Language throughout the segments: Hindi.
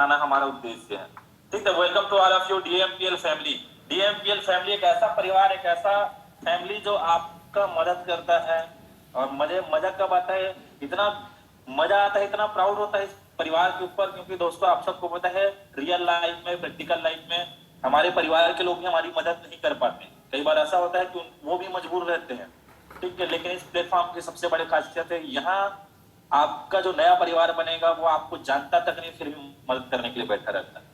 बनाना हमारा उद्देश्य है। ठीक है, welcome to all of you DMPL family. DMPL family एक ऐसा परिवार, एक ऐसा फैमिली जो आपका मदद करता है। और मुझे मजा कब आता है, इतना मजा आता है, इतना प्राउड होता है इस परिवार के ऊपर, क्योंकि दोस्तों आप सबको पता है रियल लाइफ में, प्रैक्टिकल लाइफ में हमारे परिवार के लोग भी हमारी मदद नहीं कर पाते। कई बार ऐसा होता है कि वो भी मजबूर रहते हैं। ठीक है, लेकिन इस प्लेटफॉर्म की सबसे बड़ी खासियत है, यहाँ आपका जो नया परिवार बनेगा वो आपको जानता तक नहीं, फिर भी मदद करने के लिए बैठा रहता है।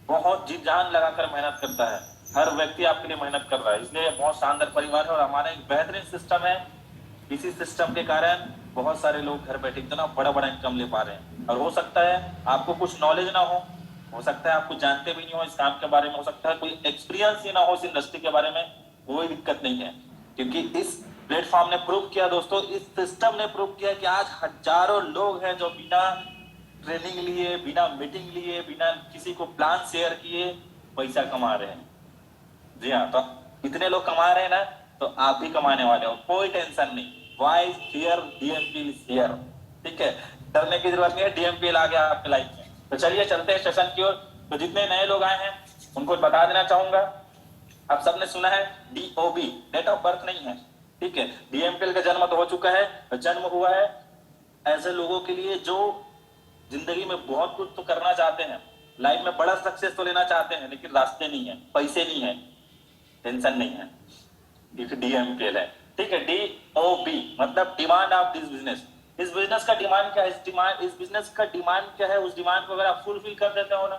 बहुत जी जान लगाकर मेहनत करता है, हर व्यक्ति आपके लिए मेहनत कर रहा है, इसलिए बहुत शानदार परिवार है और हमारा एक बेहतरीन सिस्टम है। इसी सिस्टम के कारण बहुत सारे लोग घर बैठे इतना बड़ा बड़ा इनकम ले पा रहे हैं। और हो सकता है आपको कुछ नॉलेज ना हो सकता है आप कुछ जानते भी नहीं हो इस काम के बारे में, हो सकता है कोई एक्सपीरियंस ही ना हो इस इंडस्ट्री के बारे में, कोई दिक्कत नहीं है, क्योंकि इस प्लेटफॉर्म ने प्रूव किया दोस्तों, इस सिस्टम ने प्रूव किया कि आज हजारों लोग हैं जो बिना ट्रेनिंग लिए, बिना मीटिंग लिए, बिना किसी को प्लान शेयर किए पैसा कमा रहे हैं। जी हाँ, तो इतने लोग कमा रहे हैं ना, तो आप भी कमाने वाले हो, कोई टेंशन नहीं। Why fear, DMPL is here. ठीक है, डरने की जरूरत नहीं है, डीएमपीएल आ गया आपकी लाइफ में। तो चलिए चलते हैं सेशन की ओर। तो जितने नए लोग आए हैं उनको बता देना चाहूंगा, आप सबने सुना है डीओबी, डेट ऑफ बर्थ नहीं है। ठीक है, डीएमपीएल का जन्म तो हो चुका है, जन्म हुआ है ऐसे लोगों के लिए जो जिंदगी में बहुत कुछ तो करना चाहते हैं, लाइफ में बड़ा सक्सेस तो लेना चाहते हैं, लेकिन रास्ते नहीं है, पैसे नहीं है, टेंशन नहीं है, डीएमपीएल है। ठीक है, डीओबी मतलब डिमांड ऑफ दिस बिजनेस। इस बिजनेस का डिमांड क्या है, इस बिजनेस का डिमांड क्या है, उस डिमांड को अगर आप फुलफिल कर देते हो ना,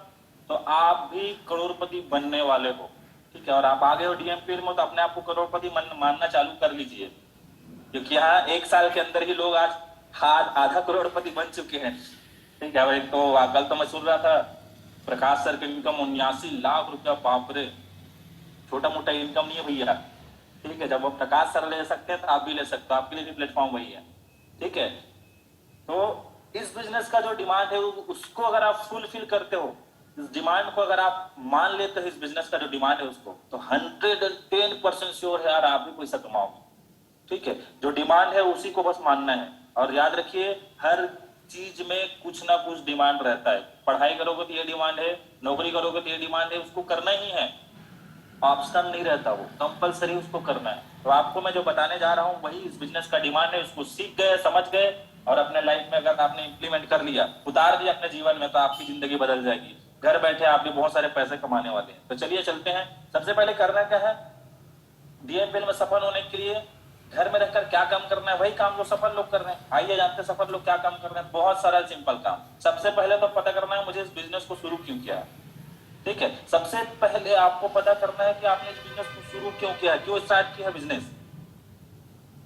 तो आप भी करोड़पति बनने वाले हो। ठीक है, और आप आगे हो डीएमपीएल में, तो अपने आप को करोड़पति मानना चालू कर लीजिए, क्योंकि यहाँ 1 साल के अंदर ही लोग आज आधा करोड़पति बन चुके हैं। ठीक है, भाई तो कल तो मैं सुन रहा था प्रकाश सर की इनकम 79 लाख रुपया, बाप रे, छोटा मोटा इनकम नहीं है भैया। ठीक है, जब वो प्रकाश सर ले सकते हैं तो आप भी ले सकते हो, आपके लिए भी प्लेटफॉर्म वही है। ठीक है, तो इस बिजनेस का जो डिमांड है उसको अगर आप फुलफिल करते हो, इस डिमांड को अगर आप मान लेते हो, इस बिजनेस का जो डिमांड है उसको, तो 110% श्योर है यार आप भी पैसा कमाओगे। ठीक है, जो डिमांड है उसी को बस मानना है। और याद रखिए, हर चीज में कुछ ना कुछ डिमांड रहता है। पढ़ाई करोगे तो ये डिमांड है, नौकरी करोगे तो ये डिमांड है, उसको करना ही है, ऑप्शन नहीं रहता, वो कंपलसरी उसको करना है। तो आपको मैं जो बताने जा रहा हूँ वही इस बिजनेस का डिमांड है, उसको सीख गए, समझ गए और अपने लाइफ में अगर आपने इंप्लीमेंट कर लिया, उतार दिया अपने जीवन में, तो आपकी जिंदगी बदल जाएगी। घर बैठे आप भी बहुत सारे पैसे कमाने वाले हैं। तो चलिए चलते हैं। सबसे पहले करना क्या है, डीएमपीएल में सफल होने के लिए घर में रहकर क्या काम करना है, वही काम जो सफल लोग कर रहे हैं। आइए जानते हैं सफल लोग क्या काम कर रहे हैं। बहुत सारा सिंपल काम। सबसे पहले तो पता करना है मुझे इस बिजनेस को शुरू क्यों किया है। ठीक है, सबसे पहले आपको पता करना है कि आपने इस बिजनेस को शुरू क्यों किया है, क्यों स्टार्ट किया है बिजनेस।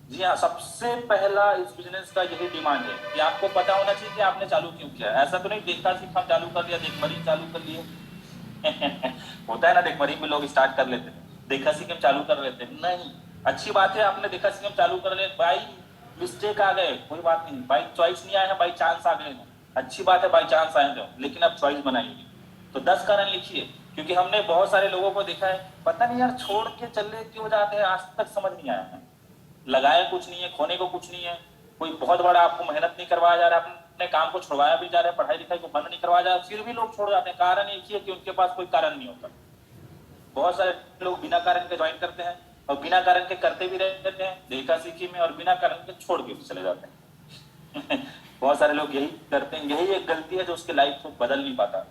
जी हाँ, सबसे पहला इस बिजनेस का यही डिमांड है कि आपको पता होना चाहिए कि आपने चालू क्यों किया है। ऐसा तो नहीं देखा सीखा चालू कर लिया, देखमरी चालू कर लिए होता है ना, देखमरी में लोग स्टार्ट कर लेते हैं, देखा सीखम चालू कर लेते हैं। नहीं, अच्छी बात है आपने देखा सीखम चालू कर ले, बाई मिस्टेक आ गए कोई बात नहीं, बाई चॉइस नहीं आया है, बाई चांस आ गए, अच्छी बात है, बाई चांस आए तो, लेकिन आप चॉइस बनाइए। तो 10 कारण लिखिए, क्योंकि हमने बहुत सारे लोगों को देखा है, पता नहीं यार छोड़ के चले क्यों जाते हैं, आज तक समझ नहीं आया है। लगाए कुछ नहीं है, खोने को कुछ नहीं है, कोई बहुत बड़ा आपको मेहनत नहीं करवाया जा रहा है, अपने काम को छुड़वाया भी जा रहा है, पढ़ाई लिखाई को बंद नहीं करवाया जा रहा, फिर भी लोग छोड़ जाते हैं। कारण एक ही है कि उनके पास कोई कारण नहीं होता। बहुत सारे लोग बिना कारण के ज्वाइन करते हैं और बिना कारण के करते भी रहते हैं देखा सीखी में, और बिना कारण के छोड़ के भी चले जाते हैं बहुत सारे लोग यही करते हैं, यही एक गलती है जो उसके लाइफ को बदल नहीं पाता।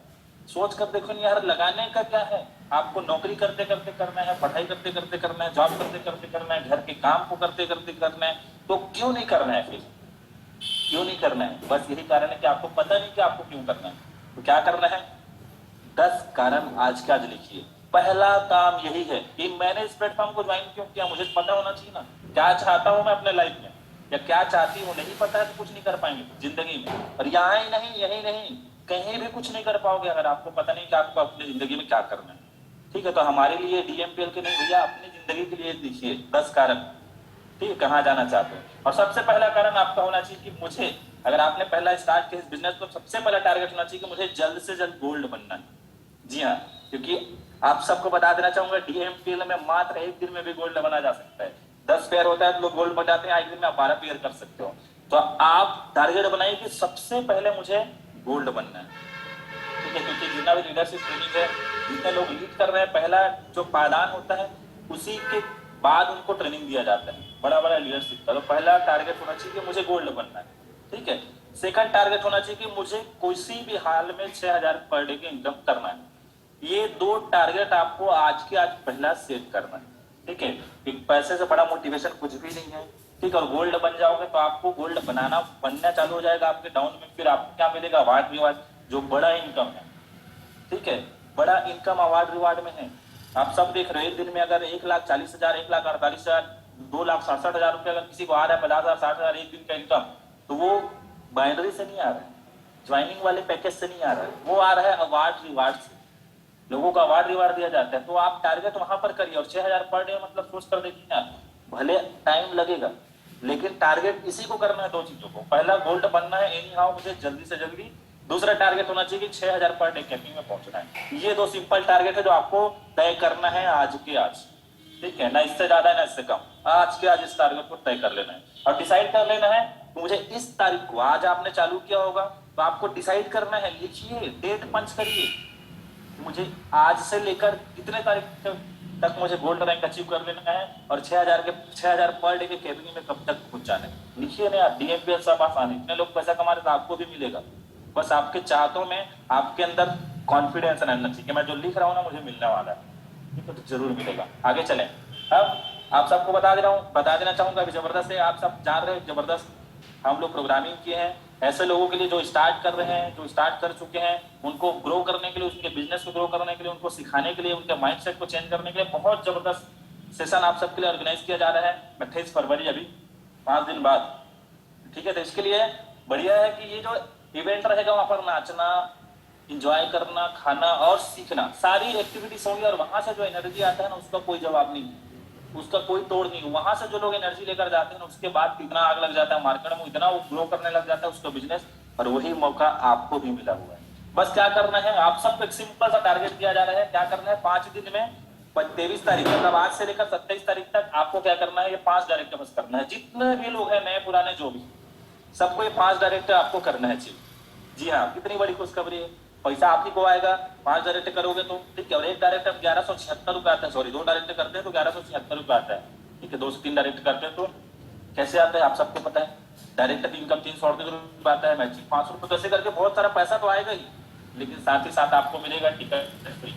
सोच कर देखो नहीं यार, लगाने का क्या है, आपको नौकरी करते करते करना है, पढ़ाई करते करते करना है, जॉब करते करते करना है, घर के काम को करते करते करना है, तो क्यों नहीं करना है, फिर क्यों नहीं करना है। बस यही कारण है कि आपको पता नहीं कि आपको क्यों करना है। तो क्या करना है, 10 कारण आज के आज लिखिए। पहला काम यही है कि मैंने इस प्लेटफॉर्म को ज्वाइन क्यों किया, मुझे पता होना चाहिए ना क्या चाहता हूं मैं अपने लाइफ में, या क्या चाहती हूँ। नहीं पता है तो कुछ नहीं कर पाएंगे जिंदगी में, और यहाँ ही नहीं, यही नहीं, कहीं भी कुछ नहीं कर पाओगे अगर आपको पता नहीं कि आपको अपनी जिंदगी में क्या करना है। ठीक है, तो हमारे लिए डीएमपीएल के नहीं भैया, अपनी जिंदगी के लिए लिखिए 10 कारण। ठीक है, कहाँ जाना चाहते हो। और सबसे पहला कारण आपका होना चाहिए कि मुझे, अगर आपने पहला स्टार्ट किया इस बिजनेस, तो सबसे पहला टारगेट होना चाहिए कि मुझे जल्द से जल्द गोल्ड बनना है। जी हाँ, क्योंकि आप सबको बता देना चाहूंगा, डीएमपीएल में मात्र 1 दिन में भी गोल्ड बना जा सकता है। 10 पेयर होता है तो लोग गोल्ड बनाते हैं, 1 दिन में आप 12 पेयर कर सकते हो। तो आप टारगेट बनाइए कि सबसे पहले मुझे गोल्ड बनना है। ठीक है, क्योंकि जितना भी लीडरशिप ट्रेनिंग है, जितने लोग लीड कर रहे हैं, पहला जो पायदान होता है उसी के बाद उनको ट्रेनिंग दिया जाता है बड़ा बड़ा लीडरशिप का। तो पहला टारगेट होना चाहिए कि मुझे गोल्ड बनना है, ठीक है। सेकंड टारगेट होना चाहिए कि मुझे किसी भी हाल में 6,000 पर डे की इनकम करना है। ये 2 टारगेट आपको आज के आज पहला सेट करना है, ठीक है। एक पैसे से बड़ा मोटिवेशन कुछ भी नहीं है, ठीक है। और गोल्ड बन जाओगे तो आपको गोल्ड बनना चालू हो जाएगा आपके डाउन में, फिर आपको क्या मिलेगा, अवार्ड रिवार्ड, जो बड़ा इनकम है, ठीक है। बड़ा इनकम अवार्ड रिवार्ड में है। आप सब देख रहे हैं, एक दिन में अगर 1,40,000, 1,48,000, 2,67,000 रुपये अगर किसी को आ रहा है, 50,000, 60,000 एक दिन का इनकम, तो वो बाइनरी से नहीं आ रहा है, ज्वाइनिंग वाले पैकेज से नहीं आ रहा है, वो आ रहा है अवार्ड रिवार्ड से। लोगों को अवार्ड रिवार्ड दिया जाता है। तो आप टारगेट वहां पर करिए। और 6,000 पर डे मतलब सोच कर देखिए ना, भले टाइम लगेगा लेकिन टारगेट इसी को करना है 2 चीजों को। पहला गोल्ड बनना है एनी हाउ मुझे जल्दी से जल्दी, दूसरा टारगेट होना चाहिए कि 6,000 पर डे कैपिंग में पहुंचना है। ये 2 सिंपल टारगेट है जो आपको तय करना है आज के आज, ठीक है। ना इससे ज्यादा है ना इससे कम, आज के आज इस टारगेट को तय कर लेना है और डिसाइड कर लेना है कि मुझे इस तारीख को, आज आपने चालू किया होगा तो आपको डिसाइड करना है, लिखिए, डेट पंच करिए, मुझे आज से लेकर कितने तारीख तक मुझे गोल्ड रैंक अचीव कर लेना है और 6,000 पर डे के कैबिन में कब तक पहुंच जाना है। लिखिए ना यार, डीएमपीएल सब आसान है। इतने लोग पैसा कमा रहे तो आपको भी मिलेगा, बस आपके चाहतों में आपके अंदर कॉन्फिडेंस रहना चाहिए कि मैं जो लिख रहा हूँ ना मुझे मिलने वाला है, ठीक है, तो जरूर मिलेगा। आगे चलें। अब आप सबको बता देना चाहूंगा, अभी जबरदस्त है, आप सब जान रहे हैं जबरदस्त हम लोग प्रोग्रामिंग किए हैं। ऐसे लोगों के लिए जो स्टार्ट कर रहे हैं, जो स्टार्ट कर चुके हैं, उनको ग्रो करने के लिए, उसके बिजनेस को ग्रो करने के लिए, उनको सिखाने के लिए, उनके माइंडसेट को चेंज करने के लिए बहुत जबरदस्त सेशन आप सबके लिए ऑर्गेनाइज किया जा रहा है 28 फरवरी, अभी 5 दिन बाद, ठीक है। तो इसके लिए बढ़िया है कि ये जो इवेंट रहेगा वहां पर नाचना, इंजॉय करना, खाना और सीखना, सारी एक्टिविटीज होंगी। और वहां से जो एनर्जी आता है ना उसका कोई जवाब नहीं, उसका कोई तोड़ नहीं। वहां से जो लोग एनर्जी लेकर जाते हैं उसके बाद कितना आग लग जाता है मार्केट में, इतना वो ग्रो करने लग जाता है उसका बिजनेस। और वही मौका आपको भी मिला हुआ है। बस क्या करना है, आप सबको एक सिंपल सा टारगेट दिया जा रहा है। क्या करना है, 5 दिन में 23 तारीख मतलब आज से लेकर 27 तारीख तक आपको क्या करना है, ये 5 डायरेक्ट बस करना है। जितने भी लोग हैं, नए पुराने जो भी, सबको ये 5 डायरेक्ट आपको करना है। जी हाँ, कितनी बड़ी खुशखबरी है। पैसा आप ही को आएगा, 5 डायरेक्ट करोगे तो, ठीक है। और एक डायरेक्ट 1176 रुपए आता है, सॉरी 2 डायरेक्ट करते हैं तो 1176 रुपए आता है, ठीक है। 2 से 3 डायरेक्ट करते हैं तो कैसे आता है आप सबको पता है। डायरेक्ट की इनकम 338 रुपए आता है, मैचिंग 500 रुपए, कैसे करके बहुत सारा पैसा तो आएगा ही, लेकिन साथ ही साथ आपको मिलेगा टिकट फ्री।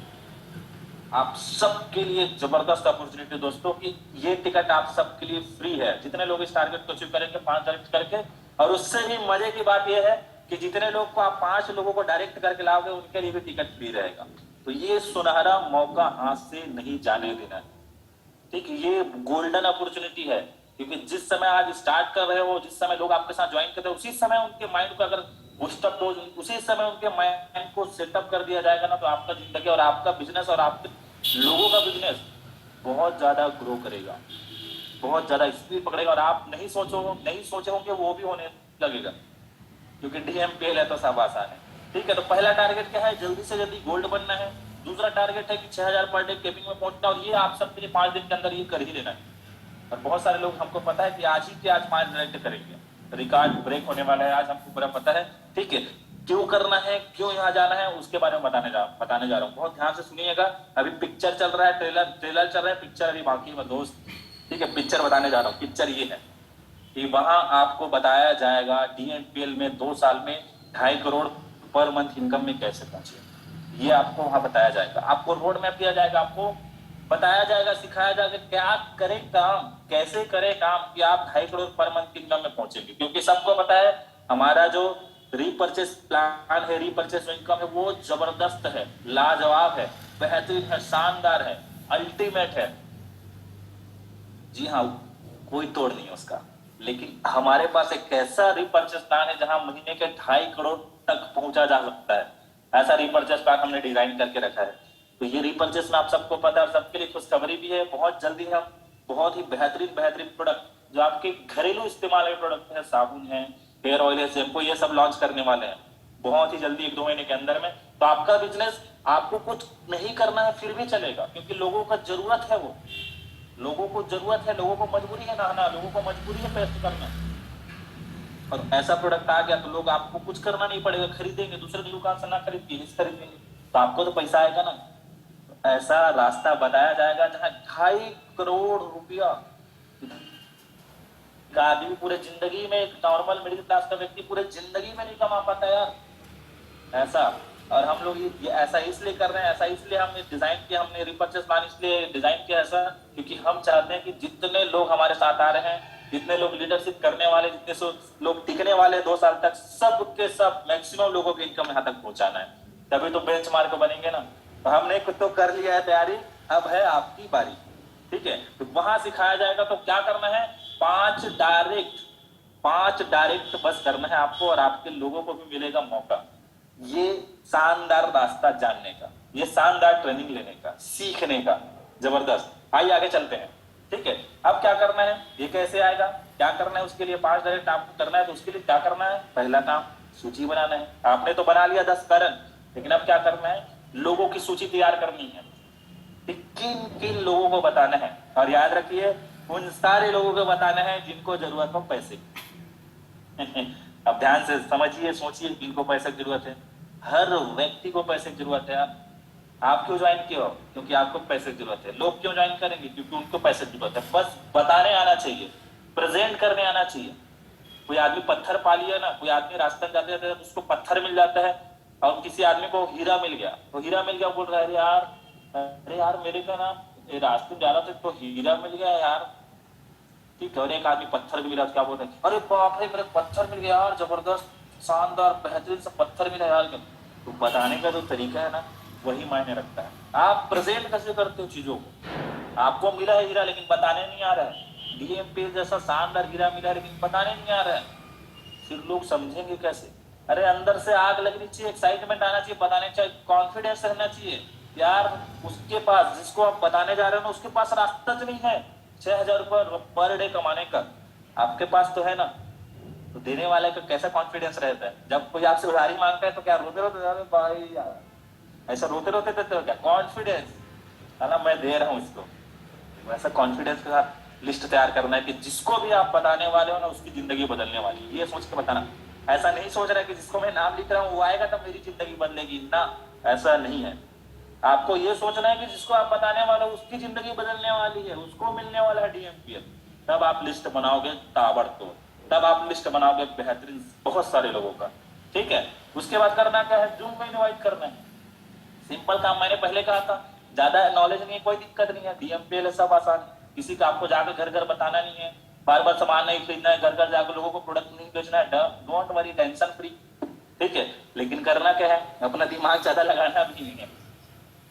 आप सबके लिए जबरदस्त अपॉर्चुनिटी दोस्तों कि ये टिकट आप सबके लिए फ्री है। जितने लोग इस टारगेट को अचीव करेंगे 5 डायरेक्ट करके, और उससे भी मजे की बात यह है कि जितने लोग को आप 5 लोगों को डायरेक्ट करके लाओगे उनके लिए भी टिकट फ्री रहेगा। तो ये सुनहरा मौका हाथ से नहीं जाने देना है, ठीक है। ये गोल्डन अपॉर्चुनिटी है, क्योंकि जिस समय आज स्टार्ट कर रहे हो, जिस समय लोग आपके साथ ज्वाइन करते हैं, उसी समय उनके माइंड को अगर बूस्टअप दो, उसी समय उनके माइंड को सेटअप कर दिया जाएगा ना, तो आपका जिंदगी और आपका बिजनेस और आपके लोगों का बिजनेस बहुत ज्यादा ग्रो करेगा, बहुत ज्यादा स्पीड पकड़ेगा। और आप नहीं सोचे होंगे वो भी होने लगेगा, क्योंकि डीएमपीएल है तो सब आसान है, ठीक है। तो पहला टारगेट क्या है, जल्दी से जल्दी गोल्ड बनना है। दूसरा टारगेट है कि 6,000 पर डे कैपिंग में पहुंचना, और ये आप सबके लिए 5 दिन के अंदर ये कर ही लेना है। और बहुत सारे लोग, हमको पता है कि आज ही के आज 5 डायरेक्ट करेंगे, रिकॉर्ड ब्रेक होने वाला है आज, हमको पूरा पता है, ठीक है। क्यों करना है, क्यों यहाँ जाना है, उसके बारे में बताने जा रहा हूँ। बहुत ध्यान से सुनिएगा। अभी पिक्चर चल रहा है, ट्रेलर चल रहा है, पिक्चर अभी बाकी है दोस्त, ठीक है। पिक्चर बताने जा रहा हूँ। पिक्चर ये है कि वहां आपको बताया जाएगा डीएमपीएल में 2 साल में 2.5 करोड़ पर मंथ इनकम में कैसे पहुंचे। ये आपको वहां बताया जाएगा, आपको रोड मैप दिया जाएगा, आपको बताया जाएगा, सिखाया जाएगा क्या करें काम, कैसे करें काम कि आप 2.5 करोड़ पर मंथ इनकम में पहुंचेंगे। क्योंकि सबको पता है हमारा जो रीपर्चेस प्लान है, रीपर्चेस इनकम है, वो जबरदस्त है, लाजवाब है, बेहतरीन है, शानदार है, अल्टीमेट है। जी हाँ, कोई तोड़ नहीं है उसका। लेकिन हमारे पास एक ऐसा रीपर्चेस प्लान है जहां महीने के 2.5 करोड़ तक पहुंचा जा सकता है। ऐसा रीपर्चेस प्लान हमने डिजाइन करके रखा है। तो ये रीपर्चेस में आप सबको पता है, सबके लिए खुशखबरी भी है। बहुत जल्दी हम बहुत ही बेहतरीन प्रोडक्ट जो आपके घरेलू इस्तेमाल के प्रोडक्ट है, साबुन है, हेयर ऑयल है, शैम्पू, ये सब लॉन्च करने वाले हैं बहुत ही जल्दी, 1-2 महीने के अंदर में। तो आपका बिजनेस, आपको कुछ नहीं करना है फिर भी चलेगा, क्योंकि लोगों का जरूरत है, वो लोगों को जरूरत है, लोगों को मजबूरी है नहाना, लोगों को मजबूरी है पेस्ट करना। और ऐसा प्रोडक्ट आ गया तो लोग, आपको कुछ करना नहीं पड़ेगा, खरीदेंगे, दूसरे की दुकान से ना खरीद के इस खरीदेंगे, तो आपको तो पैसा आएगा ना। ऐसा रास्ता बताया जाएगा जहां 2.5 करोड़ रुपया का आदमी पूरे जिंदगी में, एक नॉर्मल मिडिल क्लास का व्यक्ति पूरे जिंदगी में नहीं कमा पाता यार ऐसा। और हम लोग ये ऐसा इसलिए कर रहे हैं, ऐसा इसलिए हमने डिजाइन किया, हमने रिपर्चेस प्लान इसलिए डिजाइन किया ऐसा, क्योंकि हम चाहते हैं कि जितने लोग हमारे साथ आ रहे हैं, जितने लोग लीडरशिप करने वाले, जितने लोग टिकने वाले 2 साल तक, सब के सब मैक्सिमम लोगों की इनकम यहाँ तक पहुंचाना है, तभी तो बेंचमार्क बनेंगे ना। तो हमने कुछ तो कर लिया है तैयारी, अब है आपकी बारी। ठीक है, तो वहां सिखाया जाएगा तो क्या करना है, 5 डायरेक्ट बस करना है आपको, और आपके लोगों को भी मिलेगा मौका ये शानदार रास्ता जानने का, ये शानदार ट्रेनिंग लेने का, सीखने का। जबरदस्त। आइए आगे चलते हैं। ठीक है, अब क्या करना है, ये कैसे आएगा, क्या करना है उसके लिए, 5 डायरेक्ट आपको करना है, तो उसके लिए क्या करना है, पहला काम सूची बनाना है। आपने तो बना लिया 10 कारण, लेकिन अब क्या करना है, लोगों की सूची तैयार करनी है, किन किन लोगों को बताना है। और याद रखिए, उन सारे लोगों को बताना है जिनको जरूरत हो पैसे अब ध्यान से समझिए, सोचिए, किनको पैसे की जरूरत है। हर व्यक्ति को पैसे की जरूरत है। आप क्यों ज्वाइन किए हो, क्योंकि आपको पैसे की जरूरत है। लोग क्यों ज्वाइन करेंगे, क्योंकि उनको पैसे की जरूरत है। बस बताने आना चाहिए, प्रेजेंट करने आना चाहिए। कोई आदमी पत्थर पा लिया ना, कोई आदमी रास्ते में जाते जाते उसको पत्थर मिल जाता है, और किसी आदमी को हीरा मिल गया, तो हीरा मिल गया, बोल रहा है अरे यार मेरे को ना रास्ते में जा रहा था तो हीरा मिल गया यार। ठीक है, और एक आदमी पत्थर भी मिला, क्या बोल रहे, अरे बाप रे मेरे पत्थर मिल गया यार, जबरदस्त, शानदार, बेहतरीन सा पत्थर मिला यार। तो बताने का जो तरीका है ना, वही मायने रखता है। आप प्रेजेंट कैसे करते हो चीजों को। आपको मिला है हीरा, लेकिन बताने नहीं आ रहा है। डीएमपी जैसा शानदार हीरा मिला है, लेकिन बताने नहीं आ रहा है, फिर लोग समझेंगे कैसे। अरे अंदर से आग लगनी चाहिए, एक्साइटमेंट आना चाहिए, बताने चाहिए, कॉन्फिडेंस रहना चाहिए यार। उसके पास, जिसको आप बताने जा रहे हो ना, उसके पास रास्ता तो नहीं है 6,000 रुपये पर डे कमाने का, आपके पास तो है ना। तो देने वाले का कैसा कॉन्फिडेंस रहता है। जब कोई आपसे उधारी मांगता है तो क्या रोते रोते, अरे भाई यार, ऐसा रोते रोते देते हो क्या, कॉन्फिडेंस है ना, मैं दे रहा हूँ इसको। वैसा कॉन्फिडेंस के साथ लिस्ट तैयार करना है कि जिसको भी आप बताने वाले हो ना, उसकी जिंदगी बदलने वाली है, ये सोच के बताना। ऐसा नहीं सोच रहा है कि जिसको मैं नाम लिख रहा हूँ वो आएगा तब मेरी जिंदगी बदलेगी ना, ऐसा नहीं है। आपको ये सोचना है कि जिसको आप बताने वाले हो उसकी जिंदगी बदलने वाली है, उसको मिलने वाला है डीएमपीएल। तब आप लिस्ट बनाओगे ताबड़तोड़, तब आप लिस्ट बनाओगे बेहतरीन बहुत सारे लोगों का। ठीक है, उसके बाद करना क्या है, जूम में इनवाइट करना है। सिंपल काम, मैंने पहले कहा था, ज्यादा नॉलेज नहीं है, कोई दिक्कत नहीं है, डीएमपीएल सब आसान है। किसी का आपको जाकर घर घर बताना नहीं है, बार बार सामान नहीं खरीदना है, घर घर जाकर लोगों को प्रोडक्ट नहीं बेचना है, डोंट वरी, टेंशन फ्री। ठीक है, लेकिन करना क्या है, अपना दिमाग ज्यादा लगाना भी नहीं है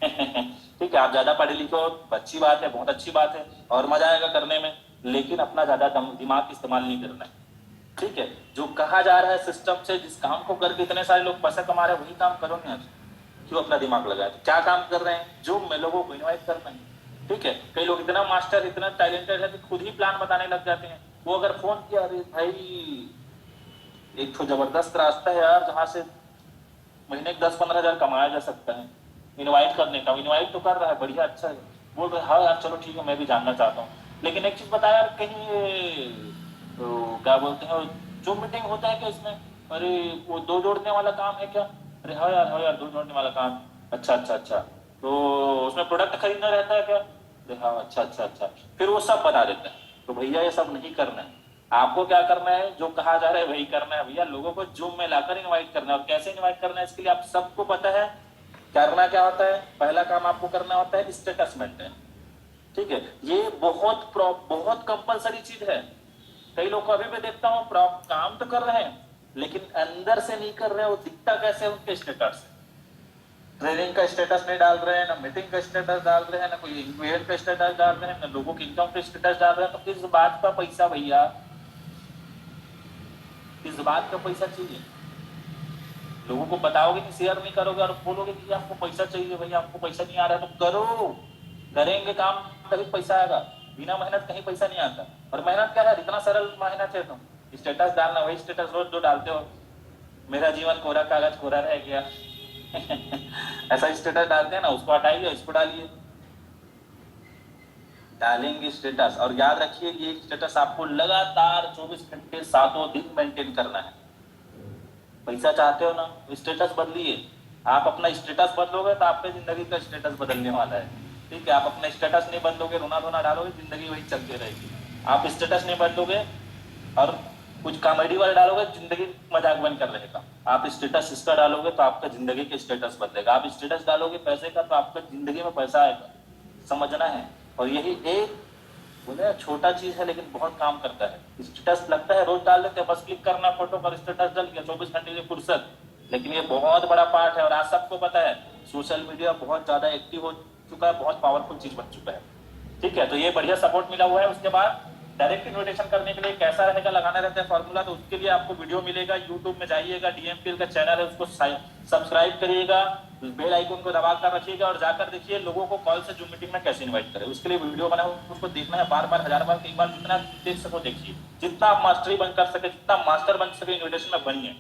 ठीक है, आप ज्यादा पढ़े लिखे हो, अच्छी बात है, बहुत अच्छी बात है, और मजा आएगा करने में, लेकिन अपना ज्यादा दिमाग इस्तेमाल नहीं करना है। ठीक है, जो कहा जा रहा है सिस्टम से, जिस काम को करके इतने सारे लोग पैसा कमा रहे हैं, वही काम करो ना। क्यों अपना दिमाग लगाए, तो क्या काम कर रहे हैं, जो में लोगों को इनवाइट करना है। ठीक है, कई लोग इतना मास्टर, इतना टैलेंटेड है कि खुद ही प्लान बताने लग जाते हैं। वो अगर फोन किया, अरे भाई एक तो जबरदस्त रास्ता है यार, जहां से महीने 10-15 हजार कमाया जा सकता है, इनवाइट करने का। इनवाइट तो कर रहा है, बढ़िया, अच्छा है, बोल रहे हाँ यार चलो ठीक है, मैं भी जानना चाहता हूँ। लेकिन एक चीज बता यार, कहीं तो क्या बोलते हैं, जो मीटिंग होता है क्या इसमें, अरे वो 2 जोड़ने वाला काम है क्या, अरे हाँ यार 2 जोड़ने वाला काम, अच्छा अच्छा अच्छा, तो उसमें प्रोडक्ट खरीदना रहता है क्या, अरे हाँ अच्छा अच्छा अच्छा, फिर वो सब बता देता है। तो भैया ये सब नहीं करना है, आपको क्या करना है, जो कहा जा रहा है वही करना है भैया। लोगों को जूम में लाकर इनवाइट करना है, और कैसे इनवाइट करना है इसके लिए आप सबको पता है। करना क्या होता है, पहला काम आपको करना होता है स्टेटस मेंटेन। ठीक है, ये बहुत कंपलसरी चीज है। कई लोग को अभी मैं देखता हूँ काम तो कर रहे हैं, लेकिन अंदर से नहीं कर रहे, वो दिखता कैसे, उनके स्टेटस से। ट्रेनिंग का स्टेटस नहीं डाल रहे हैं, ना मीटिंग का स्टेटस डाल रहे हैं, ना कोई इवेंट का स्टेटस डाल रहे हैं, ना लोगों की इनकम का स्टेटस डाल रहे हैं। तो किस बात का पैसा भैया, किस बात का पैसा चाहिए। लोगों को बताओगे कि शेयर नहीं करोगे, और बोलोगे कि आपको पैसा चाहिए, भैया हमको पैसा नहीं आ रहा है, तो करो, करेंगे काम तभी पैसा आएगा। बिना मेहनत कहीं पैसा नहीं आता। और मेहनत क्या है, इतना सरल मेहनत है, तुम स्टेटस डालना, वही स्टेटस रोज जो डालते हो, मेरा जीवन कोरा कागज कोरा रह गया ऐसा स्टेटस डालते हैं ना, उसको हटाइए, इसको डालिए। डालेंगे स्टेटस, और याद रखिए ये स्टेटस आपको लगातार 24 घंटे 7 दिन मेंटेन करना है। पैसा चाहते हो ना, स्टेटस बदलिए। आप अपना स्टेटस बदलोगे तो आपकी जिंदगी का स्टेटस बदलने वाला है। ठीक है, आप अपना स्टेटस नहीं बदलोगे, रोना धोना डालोगे, जिंदगी वही चलती रहेगी। आप स्टेटस नहीं बदलोगे और कुछ कॉमेडी वाला डालोगे, जिंदगी मजाक बनकर रहेगा। आप स्टेटस इसका डालोगे तो आपका जिंदगी का स्टेटस बदलेगा। आप स्टेटस डालोगे पैसे का तो आपका जिंदगी में पैसा आएगा, समझना है। और यही एक बोले छोटा चीज है लेकिन बहुत काम करता है। स्टेटस लगता है रोज डाल देते हैं, बस क्लिक करना फोटो पर, स्टेटस डल गया, 24 घंटे की फुर्सत। लेकिन ये बहुत बड़ा पार्ट है और आज सबको पता है सोशल मीडिया बहुत ज्यादा एक्टिव हो चुका है, बहुत पावरफुल चीज बन चुका है। ठीक है, तो ये बढ़िया सपोर्ट मिला हुआ है। उसके बाद डायरेक्ट इन्विटेशन करने के लिए कैसा रहेगा, लगाना रहता है फॉर्मूला, तो उसके लिए आपको वीडियो मिलेगा। यूट्यूब में जाइएगा, डीएमपीएल का चैनल है, उसको सब्सक्राइब करिएगा, बेल आइकन को दबा कर रखिएगा और जाकर देखिए लोगों को कॉल से जूम मीटिंग में कैसे इन्वाइट करें। उसके लिए वीडियो बना हुआ, उसको देखना है बार बार, 1000 बार, कई बार, जितना देख सको देखिए। जितना आप मास्टरी बन कर सके, जितना मास्टर बन सके इन्विटेशन में बनिए।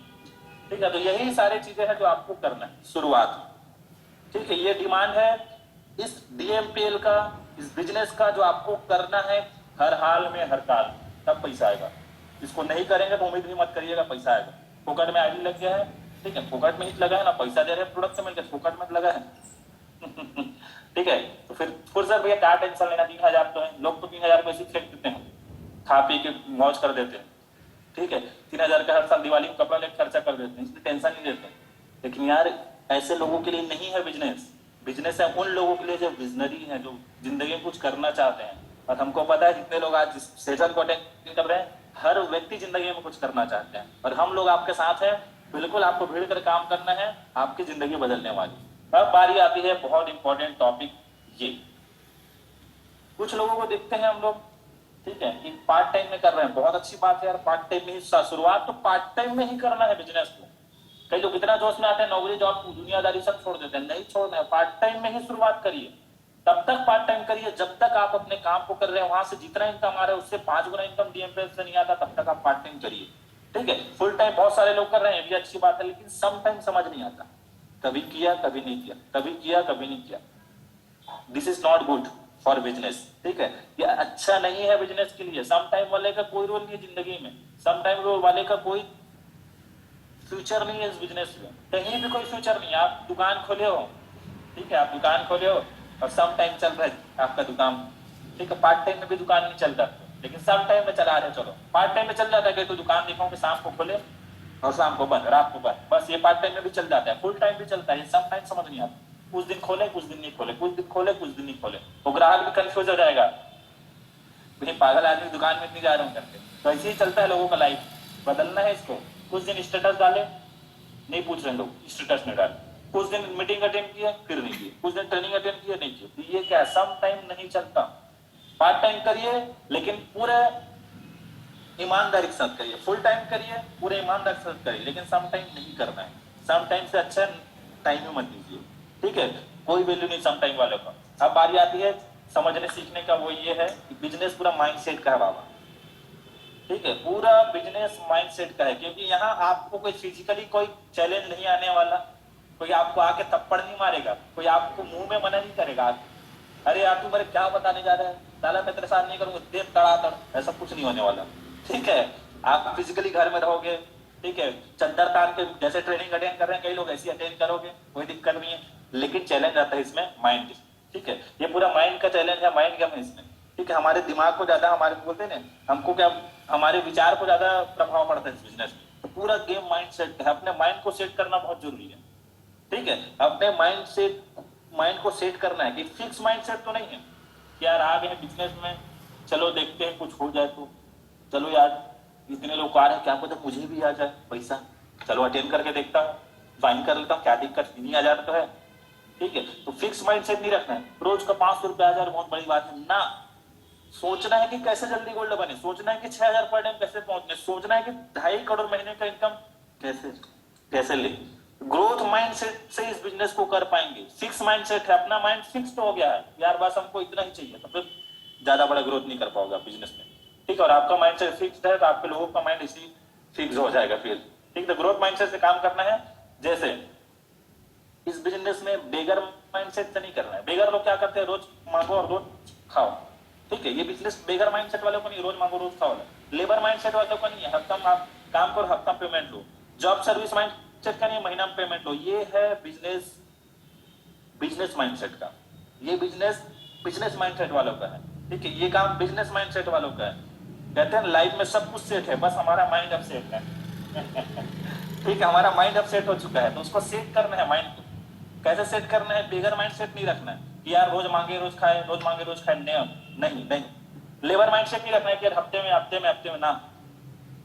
ठीक है, तो यही सारी चीजें हैं जो आपको करना है शुरुआत। ठीक है, ये डिमांड है इस डीएमपीएल का, इस बिजनेस का, जो आपको करना है हर हाल में, हर काल, तब पैसा आएगा। इसको नहीं करेंगे तो उम्मीद भी मत करिएगा पैसा आएगा। फोकट में आईडी लग गया है, ठीक है, फोकट में ही लगा है ना, पैसा दे रहे हैं, प्रोडक्ट मिल गया, फोकट में लगा है। ठीक है, तो फिर फुर्सत भैया क्या टेंशन लेना, 3000 तो है, लोग तो 3000 पैसे फेंक देते हैं, खा पी के मौज कर देते हैं। ठीक है, 3000 का हर साल दिवाली को कपड़ा लेकर खर्चा कर देते हैं, इसलिए टेंशन नहीं लेते। लेकिन यार ऐसे लोगों के लिए नहीं है बिजनेस। बिजनेस है उन लोगों के लिए जो विजनरी है, जो जिंदगी में कुछ करना चाहते हैं। और हमको पता है जितने लोग आज सेशन को अटेंड कर रहे हैं, हर व्यक्ति जिंदगी में कुछ करना चाहते हैं, और हम लोग आपके साथ हैं। बिल्कुल आपको भीड़ कर काम करना है, आपकी जिंदगी बदलने वाली। अब बारी आती है बहुत इंपॉर्टेंट टॉपिक, ये कुछ लोगों को देखते हैं हम लोग, ठीक है, कि पार्ट टाइम में कर रहे हैं। बहुत अच्छी बात है यार, पार्ट टाइम में ही शुरुआत तो पार्ट टाइम में ही करना है बिजनेस को। कई लोग इतना जोश में आते हैं, नौकरी जॉब दुनियादारी सब छोड़ देते हैं। नहीं छोड़ना है, पार्ट टाइम में ही शुरुआत करिए। तब तक पार्ट टाइम करिए जब तक आप अपने काम को कर रहे हैं, वहां से जितना इनकम आ रहा है उससे 5 गुना इनकम डीएमपीएल से नहीं आता, तब तक आप पार्ट टाइम करिए। ठीक है, फुल टाइम बहुत सारे लोग कर रहे हैं, ये भी अच्छी बात है, लेकिन सम टाइम समझ नहीं आता। कभी किया कभी नहीं किया, कभी किया कभी नहीं किया। This is not good for business. ठीक है, ये अच्छा नहीं है बिजनेस के लिए। सम टाइम वाले का कोई रोल नहीं है जिंदगी में, सम टाइम रोल वाले का कोई फ्यूचर नहीं है इस बिजनेस में, कहीं भी कोई फ्यूचर नहीं है। आप दुकान खोले हो, ठीक है, आप दुकान खोले हो और सम टाइम चल रहा है आपका दुकान, ठीक है, पार्ट टाइम में भी दुकान नहीं चलता, लेकिन सम टाइम में चला रहे, चलो पार्ट टाइम में चल जाता है। तो दुकान देखो कि शाम को खोले और शाम को बंद, रात को बंद, बस ये पार्ट टाइम में भी चल जाता है, फुल टाइम भी चलता है। सम टाइम समझ नहीं आता, कुछ दिन खोले कुछ दिन नहीं खोले, कुछ दिन खोले कुछ दिन नहीं खोले, तो ग्राहक भी कंफ्यूज हो जाएगा, भाई पागल आदमी दुकान में नहीं जा रहा हूँ करके। तो ऐसे ही चलता है लोगों का लाइफ। बदलना है इसको। कुछ दिन स्टेटस डाले, नहीं पूछ रहे लोग, स्टेटस नहीं डाले। कुछ दिन मीटिंग अटेंड किया, फिर नहीं किए। कुछ दिन ट्रेनिंग अटेंड किया, नहीं किए। तो ये क्या, सम टाइम नहीं चलता। पार्ट टाइम करिए लेकिन पूरे ईमानदारी के साथ करिए, फुल टाइम करिए पूरे ईमानदारी के साथ करिए, लेकिन सम टाइम नहीं करना है। सम टाइम से अच्छा टाइम ही मत दीजिए, ठीक है, कोई वैल्यू नहीं सम टाइम वालों का। अब बारी आती है समझने सीखने का, वो ये है कि बिजनेस पूरा माइंडसेट का है बाबा। ठीक है, पूरा बिजनेस माइंडसेट का है, क्योंकि यहाँ आपको कोई फिजिकली कोई चैलेंज नहीं आने वाला, कोई आपको आके थप्पड़ नहीं मारेगा, कोई आपको मुंह में मना नहीं करेगा, अरे यार तू मेरे क्या बताने जा रहा है, साला मैं तेरे साथ नहीं करूंगा, देख तड़ातड़, ऐसा कुछ नहीं होने वाला। ठीक है, आप फिजिकली घर में रहोगे, ठीक है, चद्दर तान के जैसे ट्रेनिंग अटेंड कर रहे हैं कई लोग, ऐसी अटेंड करोगे, कोई दिक्कत नहीं है। लेकिन चैलेंज आता है इसमें माइंड, ठीक है, ये पूरा माइंड का चैलेंज है, माइंड गेम है इसमें। ठीक है, हमारे दिमाग को ज्यादा, हमारे बोलते हैं ना, हमको क्या, हमारे विचार को ज्यादा प्रभाव पड़ता है इस बिजनेस में। तो पूरा गेम माइंड सेट है, अपने माइंड को सेट करना बहुत जरूरी है। ठीक है, अपने माइंड को सेट करना है कि फिक्स माइंड सेट तो नहीं है कि यार आ गए बिजनेस में, चलो देखते हैं कुछ हो जाए, तो चलो यार इतने लोग आ रहे हैं, क्या पता मुझे भी आ जाए पैसा, चलो अटेंड करके देखता हूँ, ज्वाइन कर लेता हूँ, क्या दिक्कत, 3000 तो है। ठीक है, तो फिक्स माइंड सेट नहीं रखना है, रोज का 500 रुपया 1000 बहुत बड़ी बात है ना। सोचना है कि कैसे जल्दी गोल्ड बने, सोचना है कि 6000 पर डे कैसे पहुंचने, सोचना है कि 2.5 करोड़ महीने का इनकम कैसे कैसे ले। ग्रोथ माइंडसेट से इस बिजनेस को कर पाएंगे। फिक्स माइंडसेट है, अपना माइंड फिक्स तो हो गया है यार, बस हमको इतना ही चाहिए, तो फिर ज्यादा बड़ा ग्रोथ नहीं कर पाओगे बिजनेस में। ठीक है, और आपका माइंडसेट फिक्स है तो आपके लोगों का माइंड इसी फिक्स हो जाएगा फिर। ठीक है, ग्रोथ माइंडसेट से काम करना है। जैसे इस बिजनेस में बेगर माइंडसेट से नहीं करना है। बेगर लोग क्या करते हैं, रोज मांगो और रोज खाओ। ठीक है, ये बिजनेस बेगर माइंडसेट वालों को नहीं, रोज मांगो रोज खाओ। लेबर माइंडसेट वालों को नहीं है, हफ्ता आप काम करो हफ्ता पेमेंट लो। जॉब सर्विस माइंडसेट का नहीं, महीना में पेमेंट लो। ये है बिजनेस, बिजनेस माइंडसेट का। ये बिजनेस माइंडसेट वालों का है। ठीक है, ये काम बिजनेस माइंडसेट वालों का है। कहते हैं लाइफ में सब कुछ सेट है, बस हमारा माइंड अपसेट है। ठीक है, हमारा माइंड अपसेट हो चुका है, तो उसको सेट करना है माइंड को। कैसे सेट करना है? बेगर माइंडसेट नहीं रखना है कि यार रोज मांगे रोज खाए, रोज मांगे रोज खाए, नहीं नहीं। लेबर माइंडसेट नहीं रखना है कि यार हफ्ते में ना,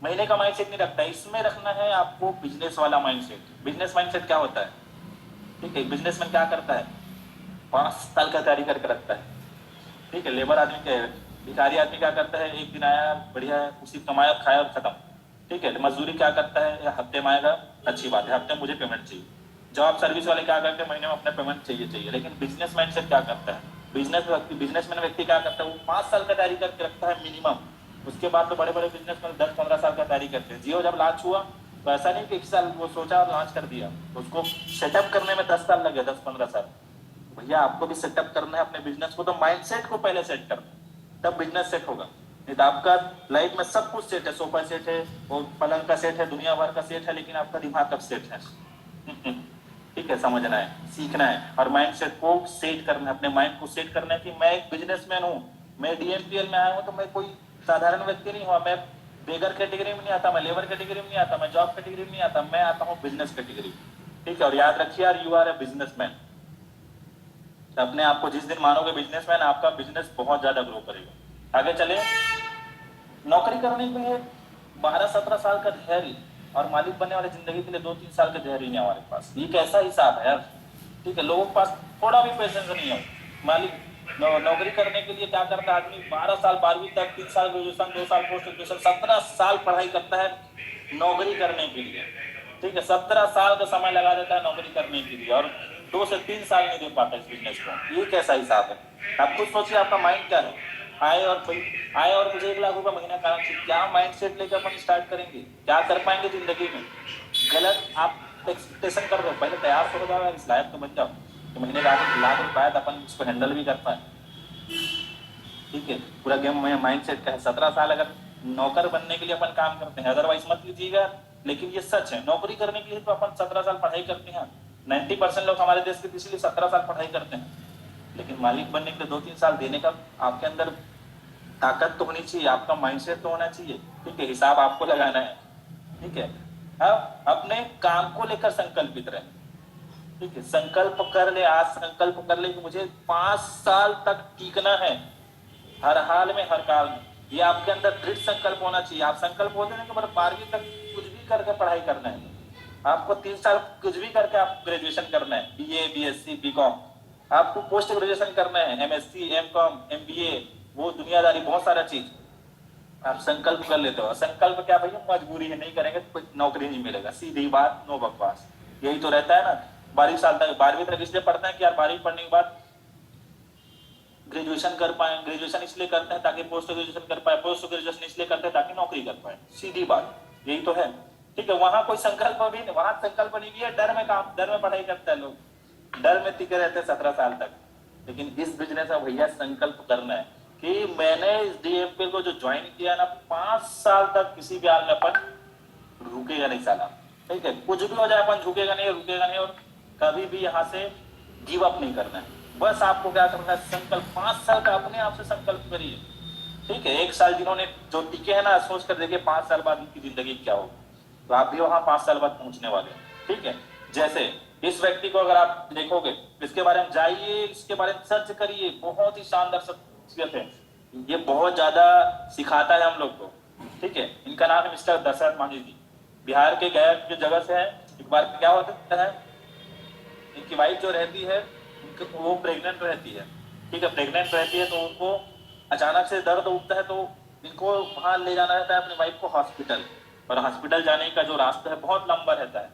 महीने का माइंडसेट नहीं रखना है। इसमें रखना है आपको बिजनेस वाला माइंडसेट। बिजनेस माइंडसेट क्या होता है? ठीक है, बिजनेसमैन क्या करता है? 5 साल का तैयारी करके रखता है। ठीक है, लेबर आदमी क्या है, भिखारी आदमी क्या करता है? एक दिन आया बढ़िया, उसी कमाया खाया और खत्म। ठीक है, मजदूरी क्या करता है? हफ्ते में आएगा, अच्छी बात है, हफ्ते में मुझे पेमेंट चाहिए। जॉब सर्विस वाले क्या करते हैं? महीने में अपने पेमेंट चाहिए। लेकिन बिजनेस माइंडसेट क्या करता है? बिजनेसमैन व्यक्ति क्या करता है? वो 5 साल का तैयारी करके रखता है मिनिमम। उसके बाद तो बड़े बड़े बिजनेसमैन 10-15 साल का तैयारी करते हैं। जियो जब लॉन्च हुआ तो ऐसा नहीं कि 1 साल वो सोचा और लॉन्च कर दिया, उसको सेटअप करने में 10 साल लगे, 10-15 साल। भैया आपको भी सेटअप करना है अपने बिजनेस को, तो माइंडसेट को पहले सेट करना, तब बिजनेस सेट होगा। नहीं तो आपका लाइफ में सब कुछ सेट है, सोफा सेट है, वो पलंग का सेट है, दुनिया भर का सेट है, लेकिन आपका दिमाग कब सेट है? ठीक है, समझना है, सीखना है और माइंडसेट को सेट करना है। अपने माइंड को सेट करना है कि मैं एक बिजनेसमैन हूँ, मैं डीएमपीएल में आया हूँ, तो मैं कोई साधारण व्यक्ति नहीं हुआ, मैं बेगर कैटेगरी में नहीं आता, मैं लेबर कैटेगरी में नहीं आता, मैं जॉब कैटेगरी में नहीं आता, मैं आता हूँ बिजनेस कैटेगरी। ठीक है, और याद रखिए यार, यू आर ए बिजनेसमैन। अपने आप को जिस दिन मानोगे बिजनेसमैन, आपका बिजनेस बहुत ज्यादा ग्रो करेगा। आगे चले। नौकरी करने के लिए 12-17 साल का धैर्य और मालिक बनने वाली जिंदगी के लिए 2-3 साल का धैर्य नहीं है हमारे पास। ये कैसा हिसाब है यार? ठीक है, लोगों के पास थोड़ा भी पेशेंस नहीं है। मालिक नौकरी करने के लिए क्या करता है आदमी? 12 साल 12वीं तक, 3 साल ग्रेजुएशन, 2 साल पोस्ट ग्रेजुएशन, 17 साल पढ़ाई करता है नौकरी करने के लिए। ठीक है, 17 साल का समय लगा देता है नौकरी करने के लिए, और 2 से 3 साल नहीं दे पाता इस बिजनेस को। ये कैसा हिसाब है? आप खुद सोचिए, आपका माइंड क्या है? आए और मुझे 1 लाख रुपए महीना कमाना चाहिए, क्या माइंडसेट लेकर अपन स्टार्ट करेंगे? क्या कर पाएंगे जिंदगी में? गलत आप एक्सपेक्टेशन कर रहे हो। पहले तैयार तो हो जाओ, इस लायक तो बन जाओ तो महीने का 1 लाख रुपए आए तो अपन इसको हैंडल भी कर पाए। ठीक है, पूरा गेम में माइंडसेट का है। 17 साल अगर नौकर बनने के लिए अपन काम करते हैं, अदरवाइज मत लीजिएगा, लेकिन ये सच है। नौकरी करने के लिए तो अपन 17 साल पढ़ाई करते हैं। 90% लोग हमारे देश के इसलिए 17 साल पढ़ाई करते हैं, लेकिन मालिक बनने के लिए 2-3 साल देने का आपके अंदर ताकत तो होनी चाहिए, आपका माइंडसेट तो होना चाहिए। ठीक है, हिसाब आपको लगाना है। ठीक है, अब अपने काम को लेकर संकल्पित रहे। ठीक है, संकल्प कर ले, आज संकल्प कर ले कि मुझे 5 साल तक टीकना है, हर हाल में, हर काल में। ये आपके अंदर दृढ़ संकल्प होना चाहिए। आप संकल्प होते हैं कि मतलब 12वीं तक कुछ भी करके पढ़ाई करना है, आपको 3 साल कुछ भी करके आप ग्रेजुएशन करना है, बीए, बीएससी, बीकॉम, आपको पोस्ट ग्रेजुएशन करना है, एमएससी, एमकॉम, एमबीए, वो दुनियादारी बहुत सारा चीज आप संकल्प कर लेते हो। संकल्प क्या भैया? मजबूरी है, नहीं करेंगे तो नौकरी नहीं मिलेगा, सीधी बात, नो बकवास। यही तो रहता है ना। 12वीं तक इसलिए पढ़ते हैं कि यार 12वीं पढ़ने के बाद ग्रेजुएशन कर पाए। ग्रेजुएशन इसलिए करते हैं ताकि पोस्ट ग्रेजुएशन कर पाए, पोस्ट ग्रेजुएशन इसलिए करते हैं ताकि नौकरी कर पाए, सीधी बात, यही तो है। ठीक है, वहां कोई संकल्प भी नहीं, वहां संकल्प नहीं किया, डर में पढ़ाई करते हैं लोग, डर में टिके रहते हैं 17 साल तक। लेकिन इस बिजनेस में भैया संकल्प करना है कि मैंने इस डीएमपीएल को जो ज्वाइन किया ना, 5 साल तक किसी भी हाल में अपन रुकेगा नहीं साला। ठीक है, कुछ भी हो जाए अपन झुकेगा नहीं, रुकेगा नहीं, और कभी भी यहाँ से गिव अप नहीं करना है। बस आपको क्या करना है? संकल्प 5 साल का अपने आप से संकल्प करिए। ठीक है, 1 साल जिन्होंने जो टिके हैं ना, सोच कर देखिए 5 साल बाद उनकी जिंदगी क्या हो, तो आप भी वहां 5 साल बाद पहुंचने वाले हैं। ठीक है, जैसे इस व्यक्ति को अगर आप देखोगे, इसके बारे में जाइए, इसके बारे में सर्च करिए, बहुत ही शानदार शख्सियत है, ये बहुत ज्यादा सिखाता है हम लोग को। ठीक है, इनका नाम है मिस्टर दशरथ मांझी जी, बिहार के गया की जगह से है। एक बार क्या होता है, इनकी वाइफ जो रहती है वो प्रेग्नेंट रहती है। ठीक है, प्रेग्नेंट रहती है तो उनको अचानक से दर्द उठता है, तो इनको वहां ले जाना रहता है अपनी वाइफ को हॉस्पिटल, और हॉस्पिटल जाने का जो रास्ता है बहुत लंबा रहता है।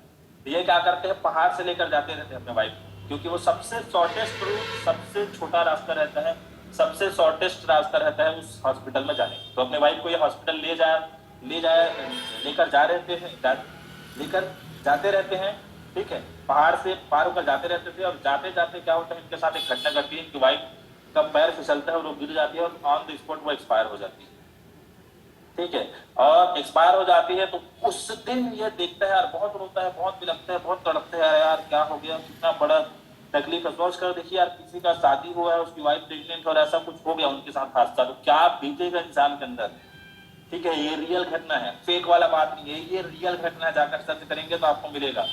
ये क्या करते हैं, पहाड़ से लेकर जाते रहते हैं अपने वाइफ को, क्योंकि वो सबसे शॉर्टेस्ट रूट, सबसे छोटा रास्ता रहता है, सबसे शॉर्टेस्ट रास्ता रहता है उस हॉस्पिटल में जाने। तो अपने वाइफ को ये हॉस्पिटल लेकर जाते रहते हैं। ठीक है, पहाड़ से पार होकर जाते रहते थे, और जाते जाते क्या होता है, इनके साथ एक घटना घटती है। इनकी वाइफ का पैर फिसलता है और वो गिर जाती है और ऑन द स्पॉट वो एक्सपायर हो जाती है। ठीक है, और एक्सपायर हो जाती है तो उस दिन ये देखता है यार, बहुत रोता है, बहुत बिलखता है, बहुत तड़पता है, यार क्या हो गया, कितना बड़ा तकलीफ है। सोच कर देखिए यार, किसी का शादी हुआ है, उसकी वाइफ प्रेग्नेंट और ऐसा कुछ हो गया उनके साथ हादसा, तो क्या बीतेगा इंसान के अंदर। ठीक है, ये रियल घटना है, फेक वाला बात नहीं है, ये रियल घटना है, जाकर सर्च करेंगे तो आपको मिलेगा।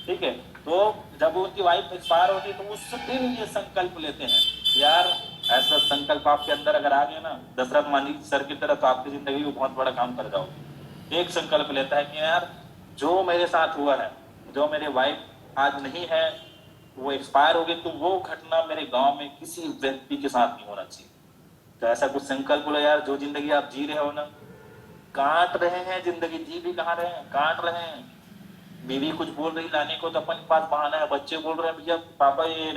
ठीक है, तो जब उनकी वाइफ एक्सपायर होती है तो उस दिन ये संकल्प लेते हैं यार, ऐसा संकल्प आपके अंदर अगर आ गया ना दशरथ मांझी सर की तरह, तो आपकी जिंदगी में बहुत बड़ा काम कर जाओगे। एक संकल्प लेता है कि यार जो मेरे साथ हुआ है, जो मेरी वाइफ आज नहीं है, वो एक्सपायर हो गई, तो वो घटना मेरे गांव में किसी व्यक्ति के साथ नहीं होना चाहिए। तो ऐसा कुछ संकल्प लो यार। जो जिंदगी आप जी रहे हो ना, काट रहे हैं जिंदगी, जी भी कहाँ रहे हैं, काट रहे हैं। बीवी कुछ बोल रही लाने को तो अपन के पास बहाना है, बच्चे बोल रहे हैं भैया पापा ये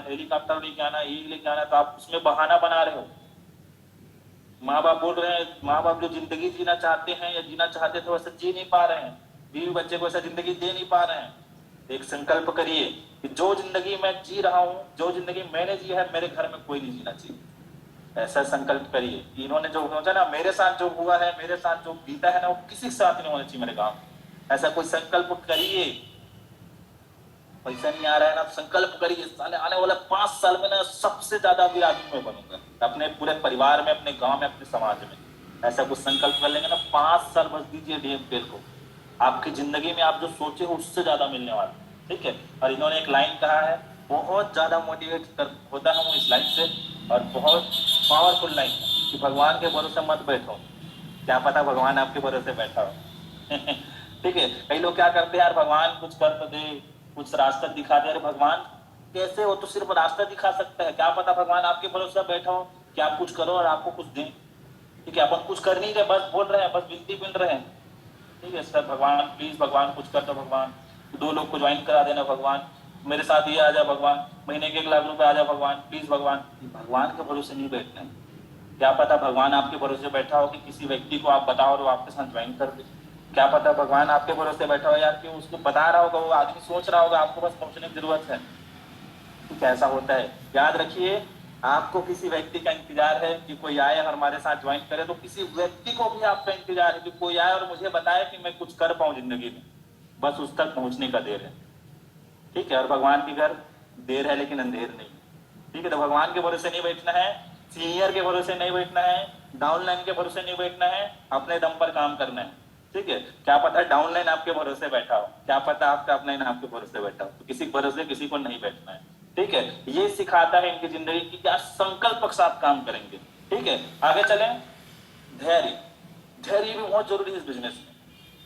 हेलीकॉप्टर लेके आना, ये लेके आना, तो आप उसमें बहाना बना रहे हो। माँ बाप बोल रहे हैं, माँ बाप जो जिंदगी जीना चाहते हैं या जीना चाहते थे वैसे जी नहीं पा रहे हैं, बीवी बच्चे को ऐसा जिंदगी दे नहीं पा रहे हैं। एक संकल्प करिए कि जो जिंदगी मैं जी रहा हूँ, जो जिंदगी मैंने जी है, मेरे घर में कोई नहीं जीना चाहिए। ऐसा संकल्प करिए। इन्होंने जो सोचा ना, मेरे साथ जो हुआ है, मेरे साथ जो बीता है ना, वो किसी के साथ नहीं होना चाहिए मेरे गांव। ऐसा कोई संकल्प करिए। पैसा नहीं आ रहा है ना, संकल्प करिए साले आने वाले 5 साल में ना सबसे ज्यादा अमीर आदमी मैं बनूंगा, अपने पूरे परिवार में, अपने गांव में, अपने समाज में। ऐसा कुछ संकल्प कर लेंगे ना, 5 साल बस दीजिए डीएमपीएल को, आपकी जिंदगी में आप जो सोचे हो उससे ज्यादा मिलने वाला। ठीक है, और इन्होंने एक लाइन कहा है, बहुत ज्यादा मोटिवेट कर होता है इस लाइन से, और बहुत पावरफुल लाइन है कि भगवान के भरोसे मत बैठो, क्या पता भगवान आपके भरोसे बैठा हो। ठीक है, कई लोग क्या करते हैं यार, भगवान कुछ कर तो दे, कुछ रास्ता दिखा दे। अरे भगवान कैसे, वो तो सिर्फ रास्ता दिखा सकता है, क्या पता भगवान आपके भरोसे बैठा हो कि आप कुछ करो और आपको कुछ दें। ठीक है, अपन कुछ कर नहीं रहे, बस बोल रहे हैं, बस विनती बिन रहे हैं। ठीक है सर, भगवान प्लीज, भगवान कुछ कर दो, भगवान 2 लोग को ज्वाइन करा देना, भगवान मेरे साथ ये आ जाए, भगवान महीने के 1 लाख रुपए आ जाए, भगवान प्लीज। भगवान, भगवान के भरोसे नहीं बैठना है। क्या पता भगवान आपके भरोसे बैठा हो कि किसी व्यक्ति को आप बताओ और वो आपके साथ ज्वाइन कर दे। क्या पता भगवान आपके भरोसे बैठा हो यार कि उसको बता रहा होगा, वो आदमी सोच रहा होगा, आपको बस पहुंचने की जरूरत है। कुछ ऐसा होता है, याद रखिए, आपको किसी व्यक्ति का इंतजार है कि कोई आए और हमारे साथ ज्वाइन करे, तो किसी व्यक्ति को भी आपका इंतजार है कि कोई आए और मुझे बताए कि मैं कुछ कर पाऊं जिंदगी में, बस उस तक पहुंचने का देर है। ठीक है, और भगवान की घर देर है लेकिन अंधेर नहीं। ठीक है, तो भगवान के भरोसे नहीं बैठना है, सीनियर के भरोसे नहीं बैठना है, डाउनलाइन के भरोसे नहीं बैठना है, अपने दम पर काम करना है। ठीक है, क्या पता डाउनलाइन आपके भरोसे बैठा हो, क्या पता आपका अपलाइन आपके भरोसे बैठा हो, तो किसी भरोसे किसी को नहीं बैठना है। ठीक है, ये सिखाता है इनकी जिंदगी की क्या संकल्प के साथ काम करेंगे। ठीक है, आगे चलें। धैर्य, धैर्य भी बहुत जरूरी है इस बिजनेस में।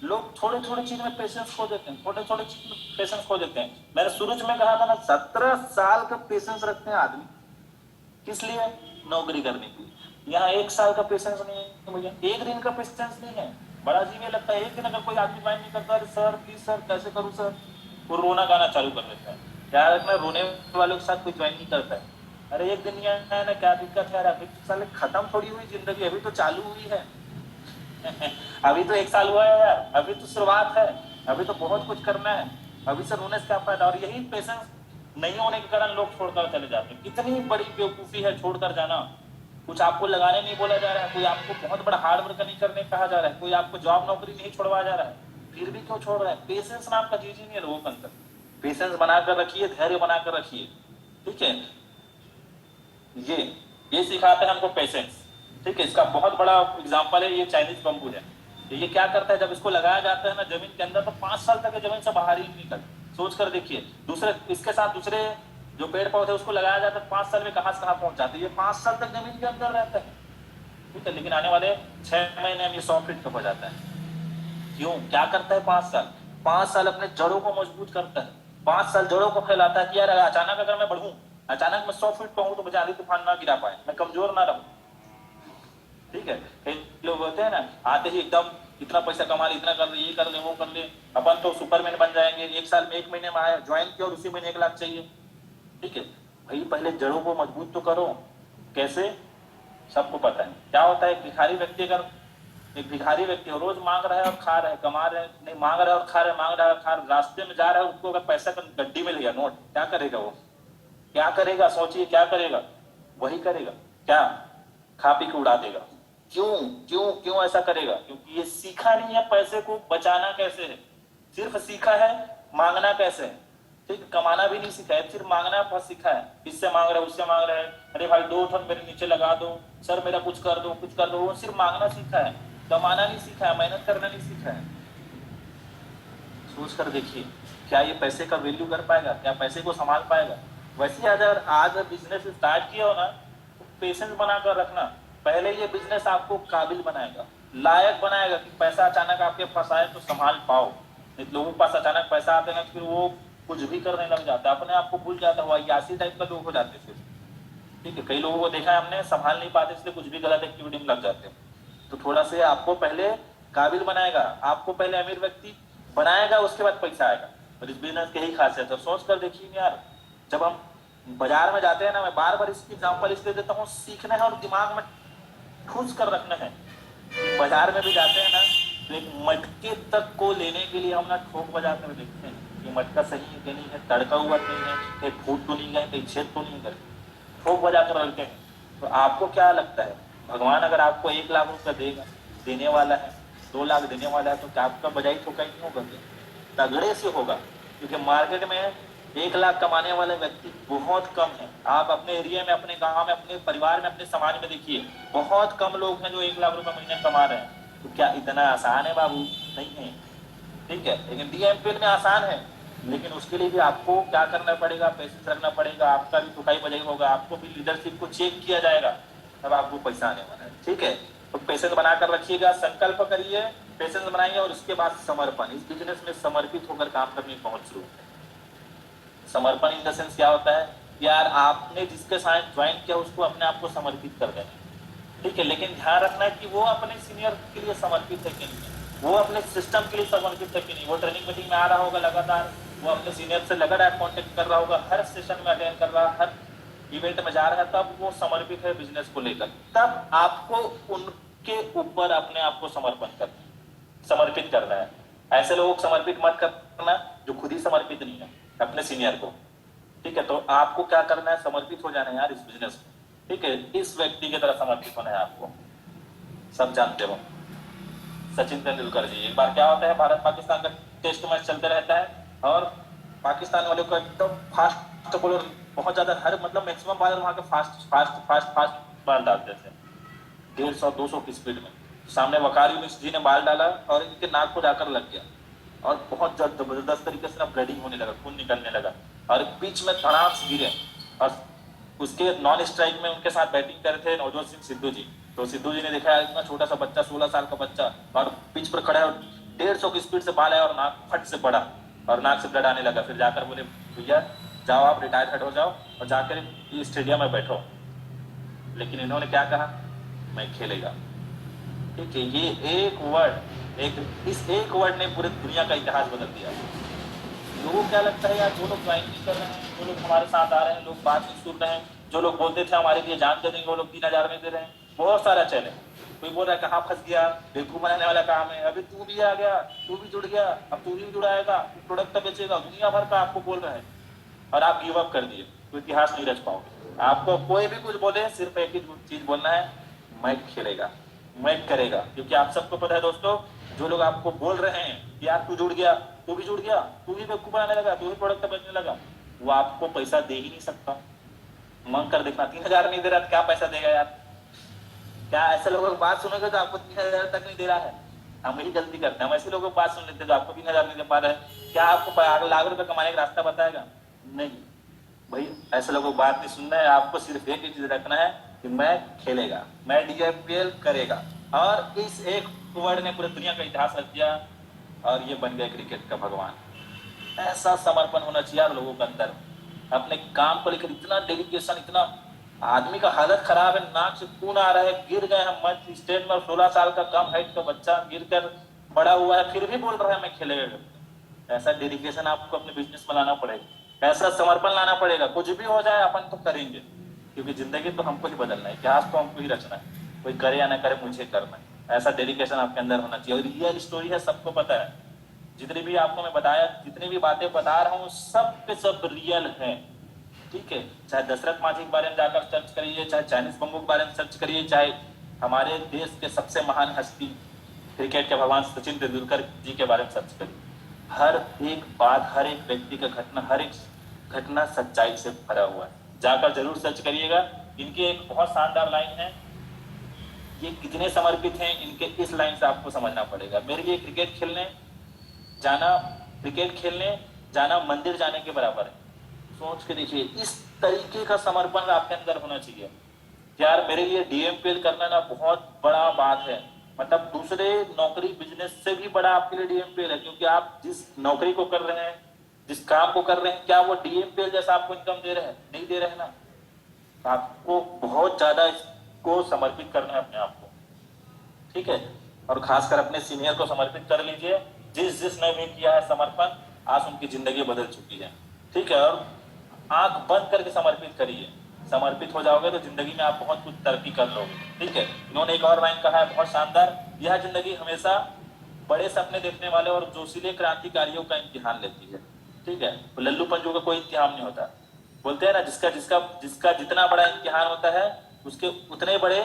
लोग थोड़े थोड़े चीज में पेशेंस खो देते हैं, थोड़े थोड़े चीज में पेशेंस खो देते हैं। मैंने शुरू में कहा था ना, 17 साल का पेशेंस रखते हैं आदमी, किस लिए, नौकरी करने के लिए। यहाँ 1 साल का पेशेंस नहीं है भैया, 1 दिन का पेशेंस नहीं है। बड़ा अजीब लगता है, 1 दिन अगर कोई आदमी ज्वाइन नहीं करता, अरे सर प्लीज सर कैसे करूं सर, वो रोना गाना चालू कर देता है। यार रखना, रोने वालों के साथ कोई ज्वाइन नहीं करता है। अरे 1 दिन यहाँ है ना, क्या दिक्कत है यार, अभी तो साले खत्म थोड़ी हुई जिंदगी, अभी तो चालू हुई है। अभी तो 1 साल हुआ है यार, अभी तो शुरुआत है, अभी तो बहुत कुछ करना है, अभी से रोने से क्या फायदा। और यही पेशेंस नहीं होने के कारण लोग छोड़कर चले जाते हैं। कितनी बड़ी बेवकूफी है छोड़कर जाना। कुछ आपको लगाने नहीं बोला जा रहा है, कोई आपको बहुत बड़ा हार्ड वर्क नहीं करने कहा जा रहा है, कोई आपको जॉब नौकरी नहीं छोड़वा जा रहा है, फिर भी क्यों छोड़ रहा है। पेशेंस नाम का चीज ही नहीं है लोगों के अंदर। पेशेंस बनाकर रखिए, धैर्य बनाकर रखिए। ठीक है, ये सिखाता है हमको पेशेंस। ठीक है, इसका बहुत बड़ा एग्जांपल है ये चाइनीज बम्बू है। ये क्या करता है, जब इसको लगाया जाता है ना जमीन के अंदर, तो 5 साल तक जमीन से बाहर ही नहीं निकलता। सोच कर देखिए, दूसरे इसके साथ दूसरे जो पेड़ पौधे उसको लगाया जाता है, 5 साल में कहां से कहां पहुंच जाते हैं, ये 5 साल तक जमीन के अंदर रहता है। ठीक है, लेकिन आने वाले 6 महीने में ये 100 फीट तक हो जाता है। क्यों, क्या करता है 5 साल, 5 साल अपने जड़ों को मजबूत करता है, 5 साल जड़ों को फैलाता है कि यार अचानक अगर मैं बढ़ूं, अचानक मैं 100 फीट पहुंच तो मुझे आंधी तूफान ना गिरा पाए, मैं कमजोर ना रहूं। ठीक है, कई लोग होते हैं ना, आते ही एकदम इतना पैसा कमा ले, इतना कर ले, ये कर ले, वो कर ले, अपन तो सुपरमैन बन जाएंगे, 1 साल में 1 महीने में आया ज्वाइन किया और उसी महीने 1 लाख चाहिए। ठीक है भाई, पहले जड़ों को मजबूत तो करो। कैसे, सबको पता है क्या होता है। एक भिखारी व्यक्ति रोज मांग रहा है और खा रहा है, कमा रहे नहीं, मांग रहा है और खा रहा है, मांग रहा है और खा रहा है, रास्ते में जा रहा है, उसको अगर पैसा गड्डी में लिया नोट, क्या करेगा वो, क्या करेगा, सोचिए क्या करेगा। वही करेगा क्या? खा पी के उड़ा देगा। क्यों क्यों क्यों ऐसा करेगा? क्योंकि ये सीखा नहीं है पैसे को बचाना कैसे है, सिर्फ सीखा है मांगना कैसे है। ठीक, कमाना भी नहीं सीखा है, सिर्फ मांगना बहुत सीखा है। इससे मांग रहा है, उससे मांग रहा है, अरे भाई 2 टन मेरे नीचे लगा दो, सर मेरा कुछ कर दो, कुछ कर दो। वो सिर्फ मांगना सीखा है, कमाना नहीं सीखा है, मेहनत करना नहीं सीखा है। सोच कर देखिए, क्या ये पैसे का वैल्यू कर पाएगा? क्या पैसे को संभाल पाएगा? वैसे अगर आज बिजनेस स्टार्ट किया हो ना, तो पेशेंस बनाकर रखना। पहले ये बिजनेस आपको काबिल बनाएगा, लायक बनाएगा कि पैसा अचानक आपके पास आए तो संभाल पाओ। नहीं तो लोगों के पास अचानक पैसा आते ना, फिर वो कुछ भी करने लग जाता है, अपने आप को भूल जाता हुआ, यासी टाइप का लोग हो जाते फिर। ठीक है, कई लोगों को देखा है हमने, संभाल नहीं पाते इसलिए कुछ भी गलत एक्टिविटी में लग जाते हैं। तो थोड़ा से आपको पहले काबिल बनाएगा, आपको पहले अमीर व्यक्ति बनाएगा, उसके बाद पैसा आएगा। और इस बिजनेस की यही खासियत है। सोच कर देखिए यार, जब हम बाजार में जाते हैं ना, मैं बार बार इसकी एग्जाम्पल इसलिए देता हूँ, सीखना है और दिमाग में ठूस कर रखना है। बाजार में भी जाते हैं ना, तो एक मटके तक को लेने के लिए हम ना ठोक बजाते हुए देखते हैं कि मटका सही है कि नहीं है, तड़का हुआ नहीं है, कहीं फूट तो नहीं गए, कहीं छेद तो नहीं गए, ठोक बजा कर रखते हैं। तो आपको क्या लगता है, भगवान अगर आपको 1 लाख रुपया देगा, देने वाला है, 2 लाख देने वाला है, तो क्या आपका बजाई ठोकाई नहीं होगा? तगड़े से होगा। क्योंकि मार्केट में 1 लाख कमाने वाले व्यक्ति बहुत कम है। आप अपने एरिया में, अपने गांव में, अपने परिवार में, अपने समाज में देखिए, बहुत कम लोग हैं जो 1 लाख रुपए महीने कमा रहे हैं। तो क्या इतना आसान है बाबू? नहीं है। ठीक है, लेकिन डीएमपीएल में आसान है, लेकिन उसके लिए भी आपको क्या करना पड़ेगा? पेशेंस रखना पड़ेगा, आपका भी ठुकाई बजाई होगा, आपको भी लीडरशिप को चेक किया जाएगा, तब आपको पैसा आने वाला है। ठीक है, तो पेशेंस बनाकर रखिएगा, संकल्प करिए, पेशेंस बनाइए, और उसके बाद समर्पण। इस बिजनेस में समर्पित होकर काम करने की बहुत जरूरत है। समर्पण इन द सेंस क्या होता है? यार आपने जिसके साथ ज्वाइन किया उसको अपने आप को समर्पित कर देना। ठीक है, लेकिन ध्यान रखना है कि वो अपने सीनियर के लिए समर्पित है कि नहीं, वो अपने सिस्टम के लिए समर्पित है कि नहीं। वो ट्रेनिंग मीटिंग में आ रहा होगा लगातार, वो अपने सीनियर से लगातार कांटेक्ट कर रहा होगा, हर सेशन में अटेंड कर रहा है, हर इवेंट में जा रहा है, तब वो समर्पित है बिजनेस को लेकर। तब आपको उनके ऊपर अपने आप को समर्पित करना है। ऐसे लोगों को समर्पित मत करना जो खुद ही समर्पित नहीं है अपने सीनियर को। ठीक है, तो आपको क्या करना है? समर्पित हो जाना है यार इस बिजनेस में। ठीक है, इस व्यक्ति की तरह समर्पित होना है आपको। सब जानते हो सचिन तेंदुलकर जी, एक बार क्या होता है, भारत पाकिस्तान का टेस्ट मैच चलते रहता है, और पाकिस्तान वालों को एकदम फास्ट बॉलर, बहुत ज्यादा, हर मतलब मैक्सिमम बॉलर वहां के fast fast fast fast ball डालते थे 150-200 की स्पीड में। सामने वकार यूनिस जी ने बॉल डाला और इनके नाक को जाकर लग गया, और बहुत जबरदस्त तरीके से ना ब्लडिंग होने लगा, खून निकलने लगा, और बीच में धड़ाम से गिरे। और उसके नॉन स्ट्राइक में उनके साथ बैटिंग कर रहे थे नवजोत सिंह सिद्धू जी। तो सिद्धू जी ने देखा इतना छोटा सा बच्चा, 16 साल का बच्चा, और पिच पर खड़ा है, और 150 की स्पीड से बॉल आया और नाक फट से पड़ा और नाक से ब्लड आने लगा। फिर जाकर बोले, भैया जाओ आप रिटायर हो जाओ और जाकर स्टेडियम में बैठो। लेकिन इन्होंने क्या कहा? मैं खेलेगा। ठीक है, ये एक वर्ड, इस एक वर्ड ने पूरी दुनिया का इतिहास बदल दिया। लोगों को क्या लगता है यार, जो लोग ज्वाइन नहीं कर रहे हैं, जो लोग हमारे साथ आ रहे हैं, लोग बात नहीं सुन रहे हैं, जो लोग बोलते थे हमारे लिए जान दे देंगे, वो लोग 3000 में दे रहे हैं। बहुत सारा चैलेंज, कोई बोल रहा है कहाँ फंस गया, बेवकूफ बनाने वाला काम है, अभी तू भी आ गया, तू भी जुड़ गया, अब तू भी जुड़ाएगा, प्रोडक्ट बेचेगा, दुनिया भर का आपको बोल रहे हैं, और आप गिव अप कर दिए, तो इतिहास नहीं रच पाओगे। आपको कोई भी कुछ बोले, सिर्फ एक ही चीज बोलना है, मैच खेलेगा, मैच करेगा। क्योंकि आप सबको पता है दोस्तों, जो लोग आपको बोल रहे हैं कि यार तू जुड़ गया, तू भी जुड़ गया, तू भी बेवकूफ बनाने लगा, तू भी प्रोडक्ट बेचने लगा, वो आपको पैसा दे ही नहीं सकता। मांग कर देखना, 3000 नहीं दे रहा, क्या पैसा देगा यार? क्या ऐसे लोगों की बात सुनोगे तो आपको 3000 तक नहीं दे रहा है? हम यही गलती करते हैं, हम ऐसे लोगों की बात सुन लेते हैं जो आपको 3000 नहीं दे पा रहे हैं। क्या आपको लाख रुपए कमाने का रास्ता बताएगा? नहीं भाई, ऐसे लोगों को बात नहीं सुनना है। आपको सिर्फ एक ही चीज रखना है कि मैं खेलेगा, मैं डीएफपीएल करेगा। और इस एक वर्ड ने पूरी दुनिया का इतिहास रच दिया, और ये बन गया क्रिकेट का भगवान। ऐसा समर्पण होना चाहिए यार लोगों के अंदर, अपने काम को लेकर इतना डेडिकेशन, इतना। आदमी का हालत खराब है, नाक से खून आ रहा है, गिर गए हम मत स्टेज में, 16 साल का कम हाइट का बच्चा गिर कर बड़ा हुआ है, फिर भी बोल रहा है मैं खेलेगा। ऐसा डेडिकेशन आपको अपने बिजनेस में लाना पड़ेगा, ऐसा समर्पण लाना पड़ेगा। कुछ भी हो जाए अपन तो करेंगे, क्योंकि जिंदगी तो हमको ही बदलना है, इतिहास तो हमको ही रचना है, कोई करे या ना करे मुझे करना है। ऐसा डेडिकेशन आपके अंदर होना चाहिए। और रियल स्टोरी है, सबको पता है, जितनी भी आपको मैं बताया, जितनी भी बातें बता रहा हूँ, सब के सब रियल है। ठीक है, चाहे दशरथ मांझी के बारे में जाकर सर्च करिए, चाहे चाइनीज बंबू के बारे में सर्च करिए, चाहे हमारे देश के सबसे महान हस्ती क्रिकेट के भगवान सचिन तेंदुलकर जी के बारे में सर्च करिए। हर एक बात, हर एक व्यक्ति का घटना, हर एक घटना सच्चाई से भरा हुआ है। जाकर जरूर सर्च करिएगा। इनकी एक बहुत शानदार लाइन है, ये कितने समर्पित हैं इनके, इस लाइन से आपको समझना पड़ेगा। मेरे लिए क्रिकेट खेलने जाना मंदिर जाने के बराबर है। सोच के देखिए, इस तरीके का समर्पण आपके अंदर होना चाहिए। यार मेरे लिए डीएमपीएल करना ना बहुत बड़ा बात है, मतलब दूसरे नौकरी बिजनेस से भी बड़ा आपके लिए डीएमपीएल है, क्योंकि आप जिस नौकरी को कर रहे हैं, जिस काम को कर रहे हैं, क्या वो डीएमपीएल जैसा आपको इनकम दे रहे हैं? नहीं दे रहे हैं ना। आपको बहुत ज्यादा इसको समर्पित करना है अपने आप को, ठीक है। और खासकर अपने सीनियर को समर्पित कर लीजिए। जिसने भी किया है समर्पण, आज उनकी जिंदगी बदल चुकी है, ठीक है। और आंख बंद करके समर्पित करिए। समर्पित हो जाओगे तो जिंदगी में आप बहुत कुछ तरक्की कर लोगे, ठीक है। इन्होंने एक और लाइन कहा है बहुत शानदार, यह जिंदगी हमेशा बड़े सपने देखने वाले और जोशीले क्रांतिकारियों का इम्तिहान लेती है, ठीक है। तो लल्लू पंजू का कोई इम्तिहान नहीं होता। बोलते हैं ना, जिसका जिसका जिसका जितना बड़ा इम्तिहान होता है, उसके उतने बड़े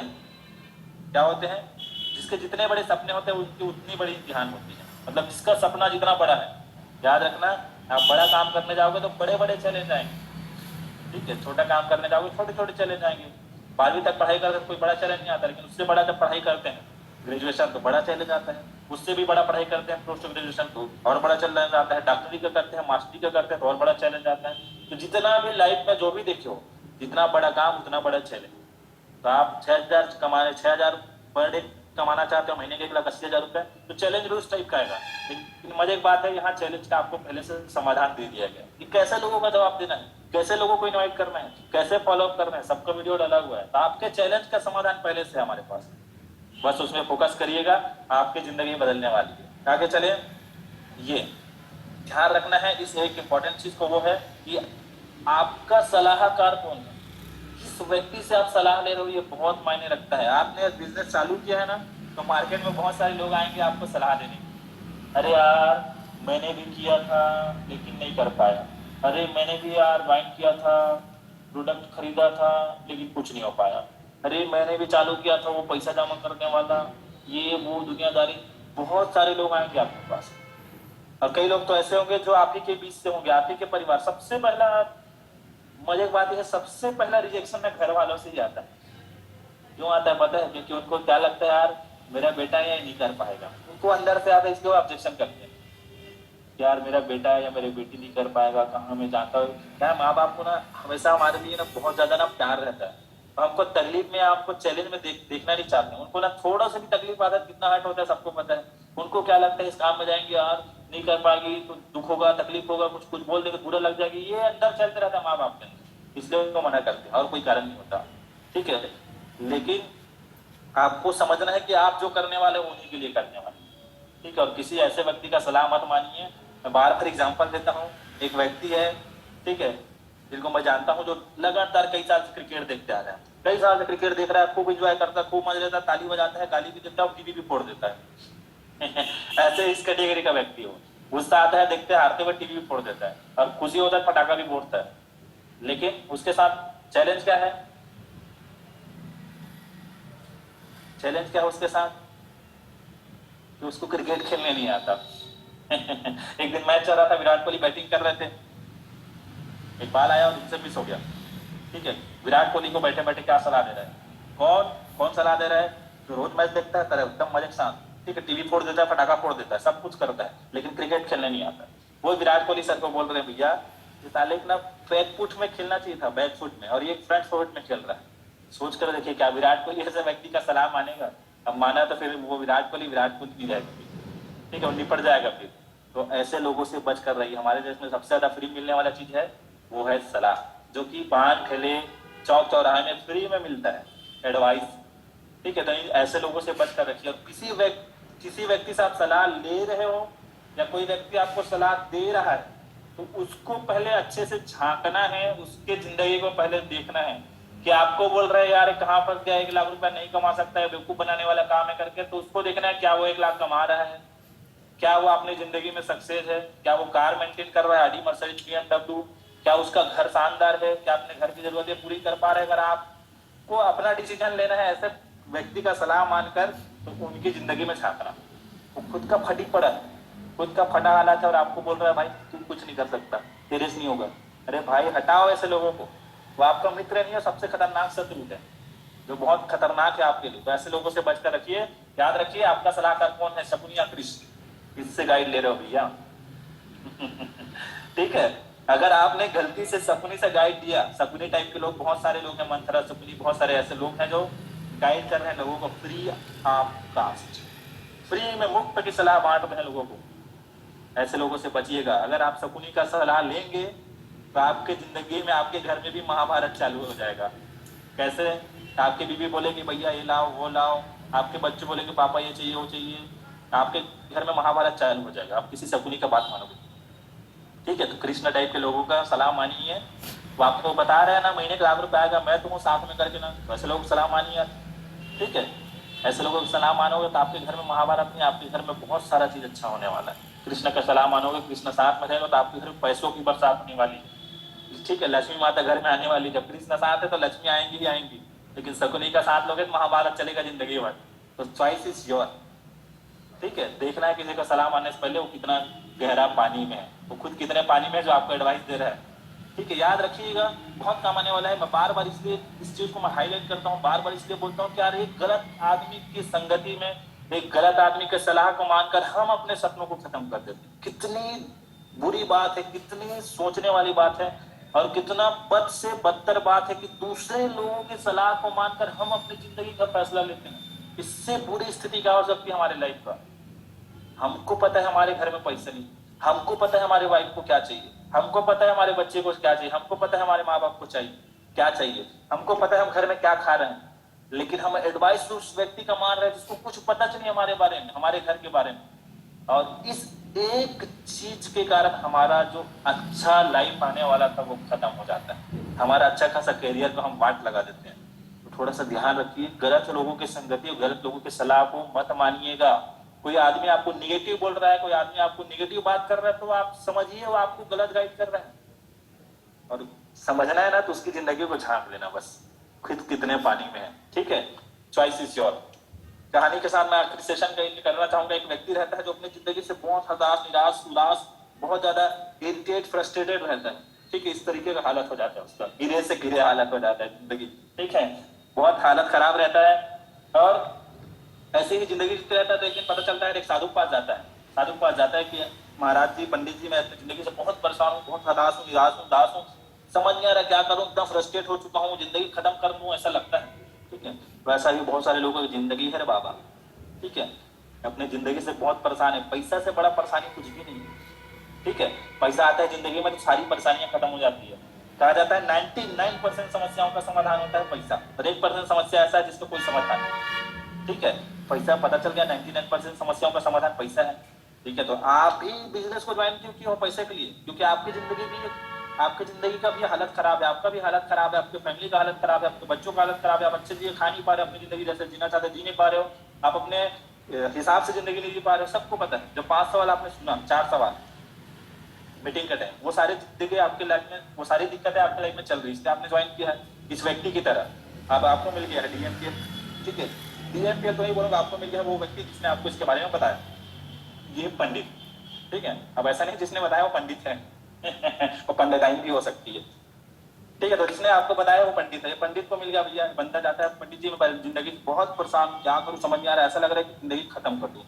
क्या होते हैं, जिसके जितने बड़े सपने होते हैं उनकी उतनी बड़ी इम्तिहान होती है। मतलब जिसका सपना जितना बड़ा है, याद रखना, आप बड़ा काम करने जाओगे तो बड़े बड़े चैलेंज आएंगे, ठीक है। छोटा काम करने जाओगे छोटे छोटे चैलेंज आएंगे। 12वीं तक पढ़ाई करते कोई बड़ा चैलेंज नहीं आता, लेकिन उससे बड़ा जब पढ़ाई करते हैं ग्रेजुएशन तो बड़ा चैलेंज आता है। उससे भी बड़ा पढ़ाई करते हैं पोस्ट ग्रेजुएशन तो और बड़ा चैलेंज आता है। डॉक्टरी का करते हैं, मास्टरी का करते हैं तो और बड़ा चैलेंज आता है। तो जितना भी लाइफ में जो भी देखे हो, जितना बड़ा काम उतना बड़ा चैलेंज। तो आप 6,000 कमाने, 6,000 पर डे कमाना चाहते हो, महीने के 1,80,000 रुपए, तो चैलेंज भी उस टाइप का आएगा। लेकिन मजे की बात है, यहाँ चैलेंज का आपको पहले से समाधान दे दिया गया कि कैसे लोगों का जवाब देना है, कैसे लोगों को इन्वाइट करना है, कैसे फॉलो अप करना है, सबका वीडियो डाला हुआ है। तो आपके चैलेंज का समाधान पहले से हमारे पास है, बस उसमें फोकस करिएगा, आपकी जिंदगी बदलने वाली है। आगे चले, ये ध्यान रखना है इस एक इंपॉर्टेंट चीज को, वो है कि आपका सलाहकार कौन है, किस व्यक्ति से आप सलाह ले रहे हो, ये बहुत मायने रखता है। आपने बिजनेस चालू किया है ना, तो मार्केट में बहुत सारे लोग आएंगे आपको सलाह देने। अरे यार मैंने भी किया था लेकिन नहीं कर पाया, अरे मैंने भी यार बाइंग किया था, प्रोडक्ट खरीदा था लेकिन कुछ नहीं हो पाया, अरे मैंने भी चालू किया था वो पैसा जमा करने वाला, ये वो दुनियादारी। बहुत सारे लोग आएंगे आपके पास, और कई लोग तो ऐसे होंगे जो आप ही के बीच से होंगे, आप ही के परिवार। सबसे पहला मजे की बात है, सबसे पहला रिजेक्शन में घर वालों से ही आता है। क्यों आता है पता है? क्योंकि उनको क्या लगता है, यार मेरा बेटा ये नहीं कर पाएगा। उनको अंदर से आता है, इसलिए वो ऑब्जेक्शन करते हैं, यार मेरा बेटा है या मेरी बेटी नहीं कर पाएगा, कहाँ मैं जानता हूँ। क्या माँ बाप को ना हमेशा हमारे लिए ना बहुत ज्यादा ना प्यार रहता है, तो हमको तकलीफ में, आपको चैलेंज में देखना नहीं चाहते। उनको ना थोड़ा सा भी तकलीफ आता है, कितना हर्ट होता है सबको पता है। उनको क्या लगता है, इस काम में जाएंगे यार नहीं कर पाएगी तो दुख होगा, तकलीफ होगा, कुछ कुछ बोल देंगे बुरा लग जाएगी, ये अंदर चलते रहता है माँ बाप के अंदर, इसलिए उनको मना करते हैं और कोई कारण नहीं होता, ठीक है। लेकिन आपको समझना है कि आप जो करने वाले हो उन्हीं के लिए करने वाले, ठीक है। और किसी ऐसे व्यक्ति का सलाह मत मानिए। मैं बार बार एग्जाम्पल देता हूँ, एक व्यक्ति है, ठीक है, जिनको मैं जानता हूँ, जो लगातार कई साल से क्रिकेट देखते आ रहे हैं, कई साल से क्रिकेट देख रहा है, खूब इंजॉय करता है, खूब मजा लेता है, ताली बजाता है, गाली भी देता है, टीवी भी फोड़ देता है। ऐसे इस कैटेगरी का व्यक्ति हो, गुस्सा आता है देखते हारते हुए टीवी भी फोड़ देता है, और खुशी होता है पटाखा भी फोड़ता है। लेकिन उसके साथ चैलेंज क्या है, चैलेंज क्या है उसके साथ, कि उसको क्रिकेट खेलने नहीं आता। एक दिन मैच चल रहा था, विराट कोहली बैटिंग कर रहे थे, एक बाल आया और उनसे मिस हो गया, ठीक है। विराट कोहली को बैठे बैठे क्या सलाह दे रहा है, कौन कौन सलाह दे रहा है, जो रोज मैच देखता है, एकदम मजे के साथ, ठीक है, टीवी फोड़ देता है, पटाखा फोड़ देता है, सब कुछ करता है, लेकिन क्रिकेट खेलने नहीं आता। वो विराट कोहली सर को बोल रहे हैं, भैया तालिक ना बैक फुट में खेलना चाहिए था, बैक फुट में, और ये फ्रंट फुट में खेल रहा है। सोच कर देखिए, क्या विराट कोहली ऐसे व्यक्ति का सलाह मानेगा? अब माना तो फिर वो विराट कोहली नहीं रहेगा, ठीक है, वो निपट जाएगा फिर। तो ऐसे लोगों से बच कर रही। हमारे देश में सबसे ज्यादा फ्री मिलने वाला चीज है, वो है सलाह, जो कि पान ठेले चौक चौराहे में फ्री में मिलता है, एडवाइस, ठीक है। तो ऐसे लोगों से बच कर रखिए। और किसी व्यक्ति से आप सलाह ले रहे हो, या कोई व्यक्ति आपको सलाह दे रहा है, तो उसको पहले अच्छे से झांकना है, उसके जिंदगी को पहले देखना है कि आपको बोल रहे हैं यार कहाँ फंस गया, 1 लाख रुपया नहीं कमा सकता है, बेवकूफ बनाने वाला काम है करके, तो उसको देखना है क्या वो 1 लाख कमा रहा है, क्या वो अपनी जिंदगी में सक्सेस है, क्या वो कार मेंटेन कर रहा है, आडी मर्सिडीज BMW, क्या उसका घर शानदार है, क्या अपने घर की जरूरतें पूरी कर पा रहे हैं। अगर आपको अपना डिसीजन लेना है ऐसे व्यक्ति का सलाह मानकर, तो उनकी जिंदगी में झांकना। वो खुद का फटी पड़ा है, खुद का फटा हालात है, और आपको बोल रहा है भाई तू कुछ नहीं कर सकता, तेरे से नहीं होगा। अरे भाई हटाओ ऐसे लोगों को, वो आपका मित्र नहीं है, सबसे खतरनाक शत्रु है जो बहुत खतरनाक है आपके लिए। तो ऐसे लोगों से बचकर रखिए। याद रखिए आपका सलाहकार कौन है, शकुनी या कृष्ण, इससे गाइड ले रहे हो भैया। ठीक है, अगर आपने गलती से शकुनी से गाइड दिया, शकुनी टाइप के लोग बहुत सारे लोग हैं, मंथरा शकुनी, बहुत सारे ऐसे लोग हैं जो गाइड कर रहे हैं लोगों को फ्री ऑफ कास्ट, फ्री में मुफ्त की सलाह बांट रहे हैं लोगों को। ऐसे लोगों से बचिएगा। अगर आप शकुनी का सलाह लेंगे तो आपके जिंदगी में, आपके घर में भी महाभारत चालू हो जाएगा। कैसे? आपके बीवी बोलेगी भैया ये लाओ वो लाओ, आपके बच्चे बोलेंगे पापा ये चाहिए वो चाहिए, आपके घर में महाभारत चालू हो जाएगा। आप किसी शकुनी का बात मानोगे? ठीक है, तो कृष्ण टाइप के लोगों का सलाह मानिए। वो आपको बता रहे हैं ना महीने का ₹1,00,000 आएगा, मैं तुम्हें साथ में करके ना, वैसे लोग सलाह मानिए। ठीक है, ऐसे लोगों की सलाह मानोगे तो आपके घर में महाभारत नहीं, आपके घर में बहुत सारा चीज अच्छा होने वाला है। कृष्ण का सलाह मानोगे, कृष्ण साथ में रहेगा तो आपके घर में पैसों की बरसात होने वाली है। ठीक है, लक्ष्मी माता घर में आने वाली। जब कृष्ण साथ है तो लक्ष्मी आएंगी ही आएंगी, लेकिन शकुनी का साथ लोगे तो महाभारत चलेगा जिंदगी भर। तो चॉइस इज योर। ठीक है, देखना है किसी का सलाह मानने से पहले वो कितना गहरा पानी में है, वो खुद कितने पानी में है जो आपको एडवाइस दे रहा है। ठीक है, याद रखिएगा, बहुत काम आने वाला है। मैं बार बार इसलिए इस चीज को मैं हाईलाइट करता हूँ, बार बार इसलिए बोलता हूँ कि यार एक गलत आदमी की संगति में, एक गलत आदमी के सलाह को मानकर हम अपने सपनों को खत्म कर देते हैं। कितनी बुरी बात है, कितनी सोचने वाली बात है, और कितना बद से बदतर बात है कि दूसरे लोगों की सलाह को मानकर हम अपनी जिंदगी का फैसला लेते हैं। इससे बुरी स्थिति क्या हो सकती है हमारे लाइफ का। हमको पता है हमारे घर में पैसा नहीं, हमको पता है हमारे वाइफ को क्या चाहिए, हमको पता है हमारे बच्चे को क्या चाहिए, हमको पता है हमारे माँ बाप को चाहिए क्या चाहिए, हमको पता है हम घर में क्या खा रहे हैं, लेकिन हम एडवाइस उस व्यक्ति का मान रहे हैं जिसको कुछ पता नहीं हमारे बारे में, हमारे घर के बारे में। और इस एक चीज के कारण हमारा जो अच्छा लाइफ आने वाला था वो खत्म हो जाता है, हमारा अच्छा खासा करियर को हम वाट लगा देते हैं। तो थोड़ा सा ध्यान रखिए, गलत लोगों की संगति और गलत लोगों की सलाह को मत मानिएगा। कोई आदमी आपको निगेटिव बोल रहा है, कोई आदमी आपको निगेटिव बात कर रहा है, तो आप समझिए वो आपको गलत गाइड कर रहा है। और समझना है ना तो उसकी जिंदगी को झांक लेना, बस खुद कितने पानी में है। ठीक है, चॉइस इज योर। कहानी के साथ मैं आखिरी सेशन करना चाहूंगा। एक व्यक्ति रहता है जो अपनी जिंदगी से बहुत हताश, निराश, उदास, बहुत ज्यादा इरिटेट, फ्रस्ट्रेटेड रहता है। ठीक है, इस तरीके का हालत हो जाता है उसका, गिरे से गिरे हालत हो जाता है जिंदगी। ठीक है, बहुत हालत खराब रहता है और ऐसे ही जिंदगी जीते रहता है। लेकिन पता चलता है एक साधु पास जाता है, साधु पास जाता है कि महाराज जी, पंडित जी, मैं अपनी जिंदगी से बहुत परेशान हूँ, बहुत हताश हूँ, निराश हूँ, उदास हूँ, समझ नहीं आ रहा क्या करूँ, एकदम फ्रस्ट्रेट हो चुका हूँ, जिंदगी खत्म कर दूं ऐसा लगता है। ठीक है, वैसा ही बहुत सारे लोगों की जिंदगी है रे बाबा। ठीक है, अपने जिंदगी से बहुत परेशान है, पैसा से बड़ा परेशानी कुछ भी नहीं है। ठीक है, पैसा आता है जिंदगी में तो सारी परेशानियां खत्म हो जाती है। कहा जाता है 99% समस्याओं का समाधान होता है पैसा, और 1% समस्या ऐसा है जिसका कोई समाधान नहीं। ठीक है, पैसा पता चल गया, 99% समस्याओं का समाधान पैसा है। ठीक है, तो आप भी बिजनेस को ज्वाइन क्यों किए हो? पैसे के लिए, क्योंकि आपकी जिंदगी भी, आपकी जिंदगी का भी हालत खराब है, आपका भी हालत खराब है, आपके फैमिली का हालत खराब है, आपके बच्चों का हालत खराब है, आप अच्छे से खा नहीं पा रहे, अपनी जिंदगी जैसे जीना चाहते जी नहीं पा रहे हो, आप अपने हिसाब से जिंदगी नहीं जी पा रहे हो, सबको पता है। जो 5 सवाल आपने सुना, 4 सवाल मीटिंग का टाइम, वो सारी जिंदगी आपके लाइफ में, वो सारी दिक्कतें आपके लाइफ में चल रही है, इसलिए आपने ज्वाइन किया है इस व्यक्ति की तरह। अब आपको मिल गया है डीएमपीएल। ठीक है, डीएमपीएल तो नहीं बोलूंगा, आपको मिल गया वो व्यक्ति जिसने आपको इसके बारे में बताया, ये पंडित। ठीक है, अब ऐसा नहीं जिसने बताया वो पंडित है, वो पंडिताइन भी हो सकती है। ठीक है, तो जिसने आपको बताया वो पंडित है, पंडित को मिल गया भैया, बंदा जाता है पंडित जी, मैं जिंदगी बहुत परेशान, क्या करूं समझ नहीं आ रहा, ऐसा लग रहा है कि जिंदगी खत्म कर दूं।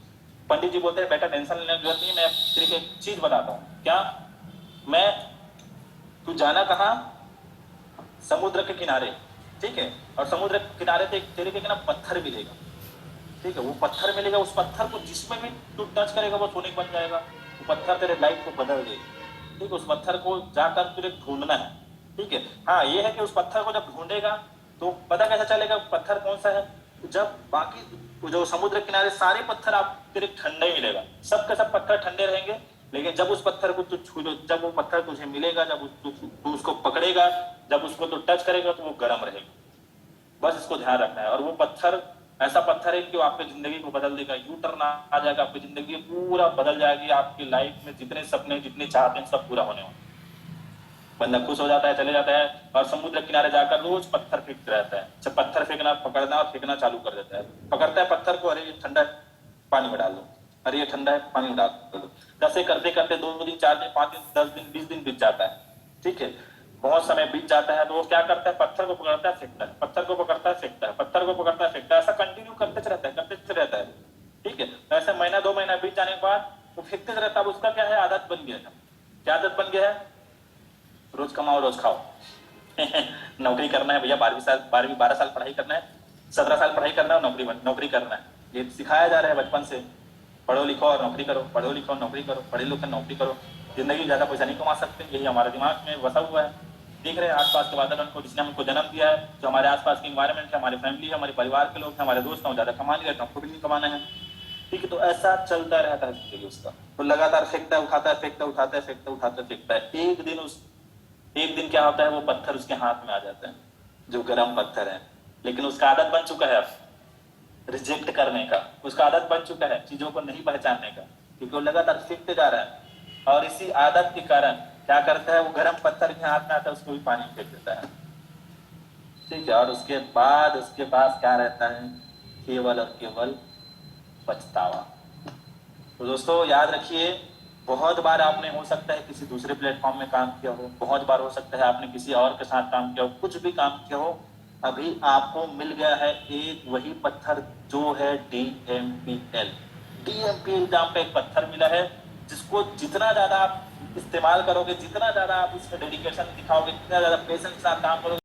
पंडित जी बोलते हैं बेटा टेंशन लेने की जरूरत नहीं, मैं तेरे एक चीज बताता हूँ। क्या? मैं, तू जाना कहाँ? समुद्र के किनारे। ठीक है, और समुद्र के किनारे पे तेरे के ना पत्थर मिलेगा। ठीक है, वो पत्थर मिलेगा, उस पत्थर को जिसमें भी तू टच करेगा वो सोने बन जाएगा, वो पत्थर तेरे लाइफ को बदल देगा। ठीक है, उस पत्थर को जाकर तुझे ढूंढना है। ठीक है, हाँ ये है कि उस पत्थर को जब ढूंढेगा तो पता कैसे चलेगा पत्थर कौन सा है? जब बाकी जो समुद्र किनारे सारे पत्थर आप तेरे ठंडे मिलेगा, सब के सब पत्थर ठंडे रहेंगे, लेकिन जब उस पत्थर को तू छू, जब वो पत्थर तुझे मिलेगा, जब तू उसको पकड़ेगा, जब उसको तू टच करेगा तो वो गर्म रहेगा। बस इसको ध्यान रखना है। और वो पत्थर ऐसा पत्थर है कि वो आपकी जिंदगी को बदल देगा, यू टर्न आ जाएगा, आपकी जिंदगी पूरा बदल जाएगी, आपकी लाइफ में जितने सपने जितने चाहते हैं सब पूरा होने वाले। बंदा खुश हो जाता है, चले जाता है और समुद्र किनारे जाकर रोज पत्थर फेंकते रहता है। जब पत्थर फेंकना, पकड़ना और फेंकना चालू कर देता है। पकड़ता है पत्थर को, अरे ये ठंडा है, पानी में डाल दो, अरे ये ठंडा है, पानी में डाल दो। ऐसे करते करते 2 दिन, 4 दिन, 5 दिन, 10 दिन, 20 दिन बीत जाता है। ठीक है, बहुत समय बीत जाता है तो वो क्या करता है, पत्थर को पकड़ता है, फेंकता है, पत्थर को पकड़ता है, फेंकता है, पत्थर को पकड़ता है, फेंकता है, ऐसा कंटिन्यू करते रहता है, करते रहता है। ठीक है, ऐसे महीना 2 महीना बीत जाने के बाद वो फेंकते रहता है। उसका क्या है, आदत बन गया है। क्या आदत बन गया है, रोज कमाओ रोज खाओ। नौकरी करना है भैया, 12 साल पढ़ाई करना है, 17 साल पढ़ाई करना है, नौकरी करना है। ये सिखाया जा रहा है बचपन से, पढ़ो लिखो और नौकरी करो, पढ़ो लिखो नौकरी करो, पढ़े लिखो नौकरी करो। जिंदगी में ज्यादा पैसा नहीं कमा सकते, यही हमारे दिमाग में बसा हुआ है। देख रहे हैं आसपास के वातावरण को, जिसने हमको जन्म दिया है, जो हमारे आसपास की इन्वायरमेंट है, हमारी फैमिली है, हमारे परिवार के लोग हैं, हमारे दोस्त हैं, ज्यादा कमा नहीं रहता, हमको भी नहीं कमाना है। ठीक है, तो ऐसा चलता रहता है जिंदगी उसका। तो लगातार फेंकता है, उठाता है, फेंकता उठाता है, फेंकता उठाता है, फेंकता है। एक दिन क्या होता है, वो पत्थर उसके हाथ में आ जाता है, जो गर्म पत्थर है। लेकिन उसका आदत बन चुका है अब रिजेक्ट करने का, उसका आदत बन चुका है चीजों को नहीं पहचानने का, क्योंकि वो लगातार फेंकते जा रहा है। और इसी आदत के कारण क्या करता है, वो गर्म पत्थर के हाथ में आता है, उसको भी पानी फेंक देता है। ठीक है, और उसके बाद उसके पास क्या रहता है, केवल और केवल पछतावा। तो दोस्तों याद रखिए, बहुत बार आपने हो सकता है किसी दूसरे प्लेटफॉर्म में काम किया हो, बहुत बार हो सकता है आपने किसी और के साथ काम किया हो, कुछ भी काम किया हो, अभी आपको मिल गया है एक वही पत्थर जो है DMPL। DMPL नाम का एक पत्थर मिला है, जिसको जितना ज्यादा आप इस्तेमाल करोगे, जितना ज्यादा आप इसमें डेडिकेशन दिखाओगे, जितना ज्यादा पेशेंस के साथ काम करोगे,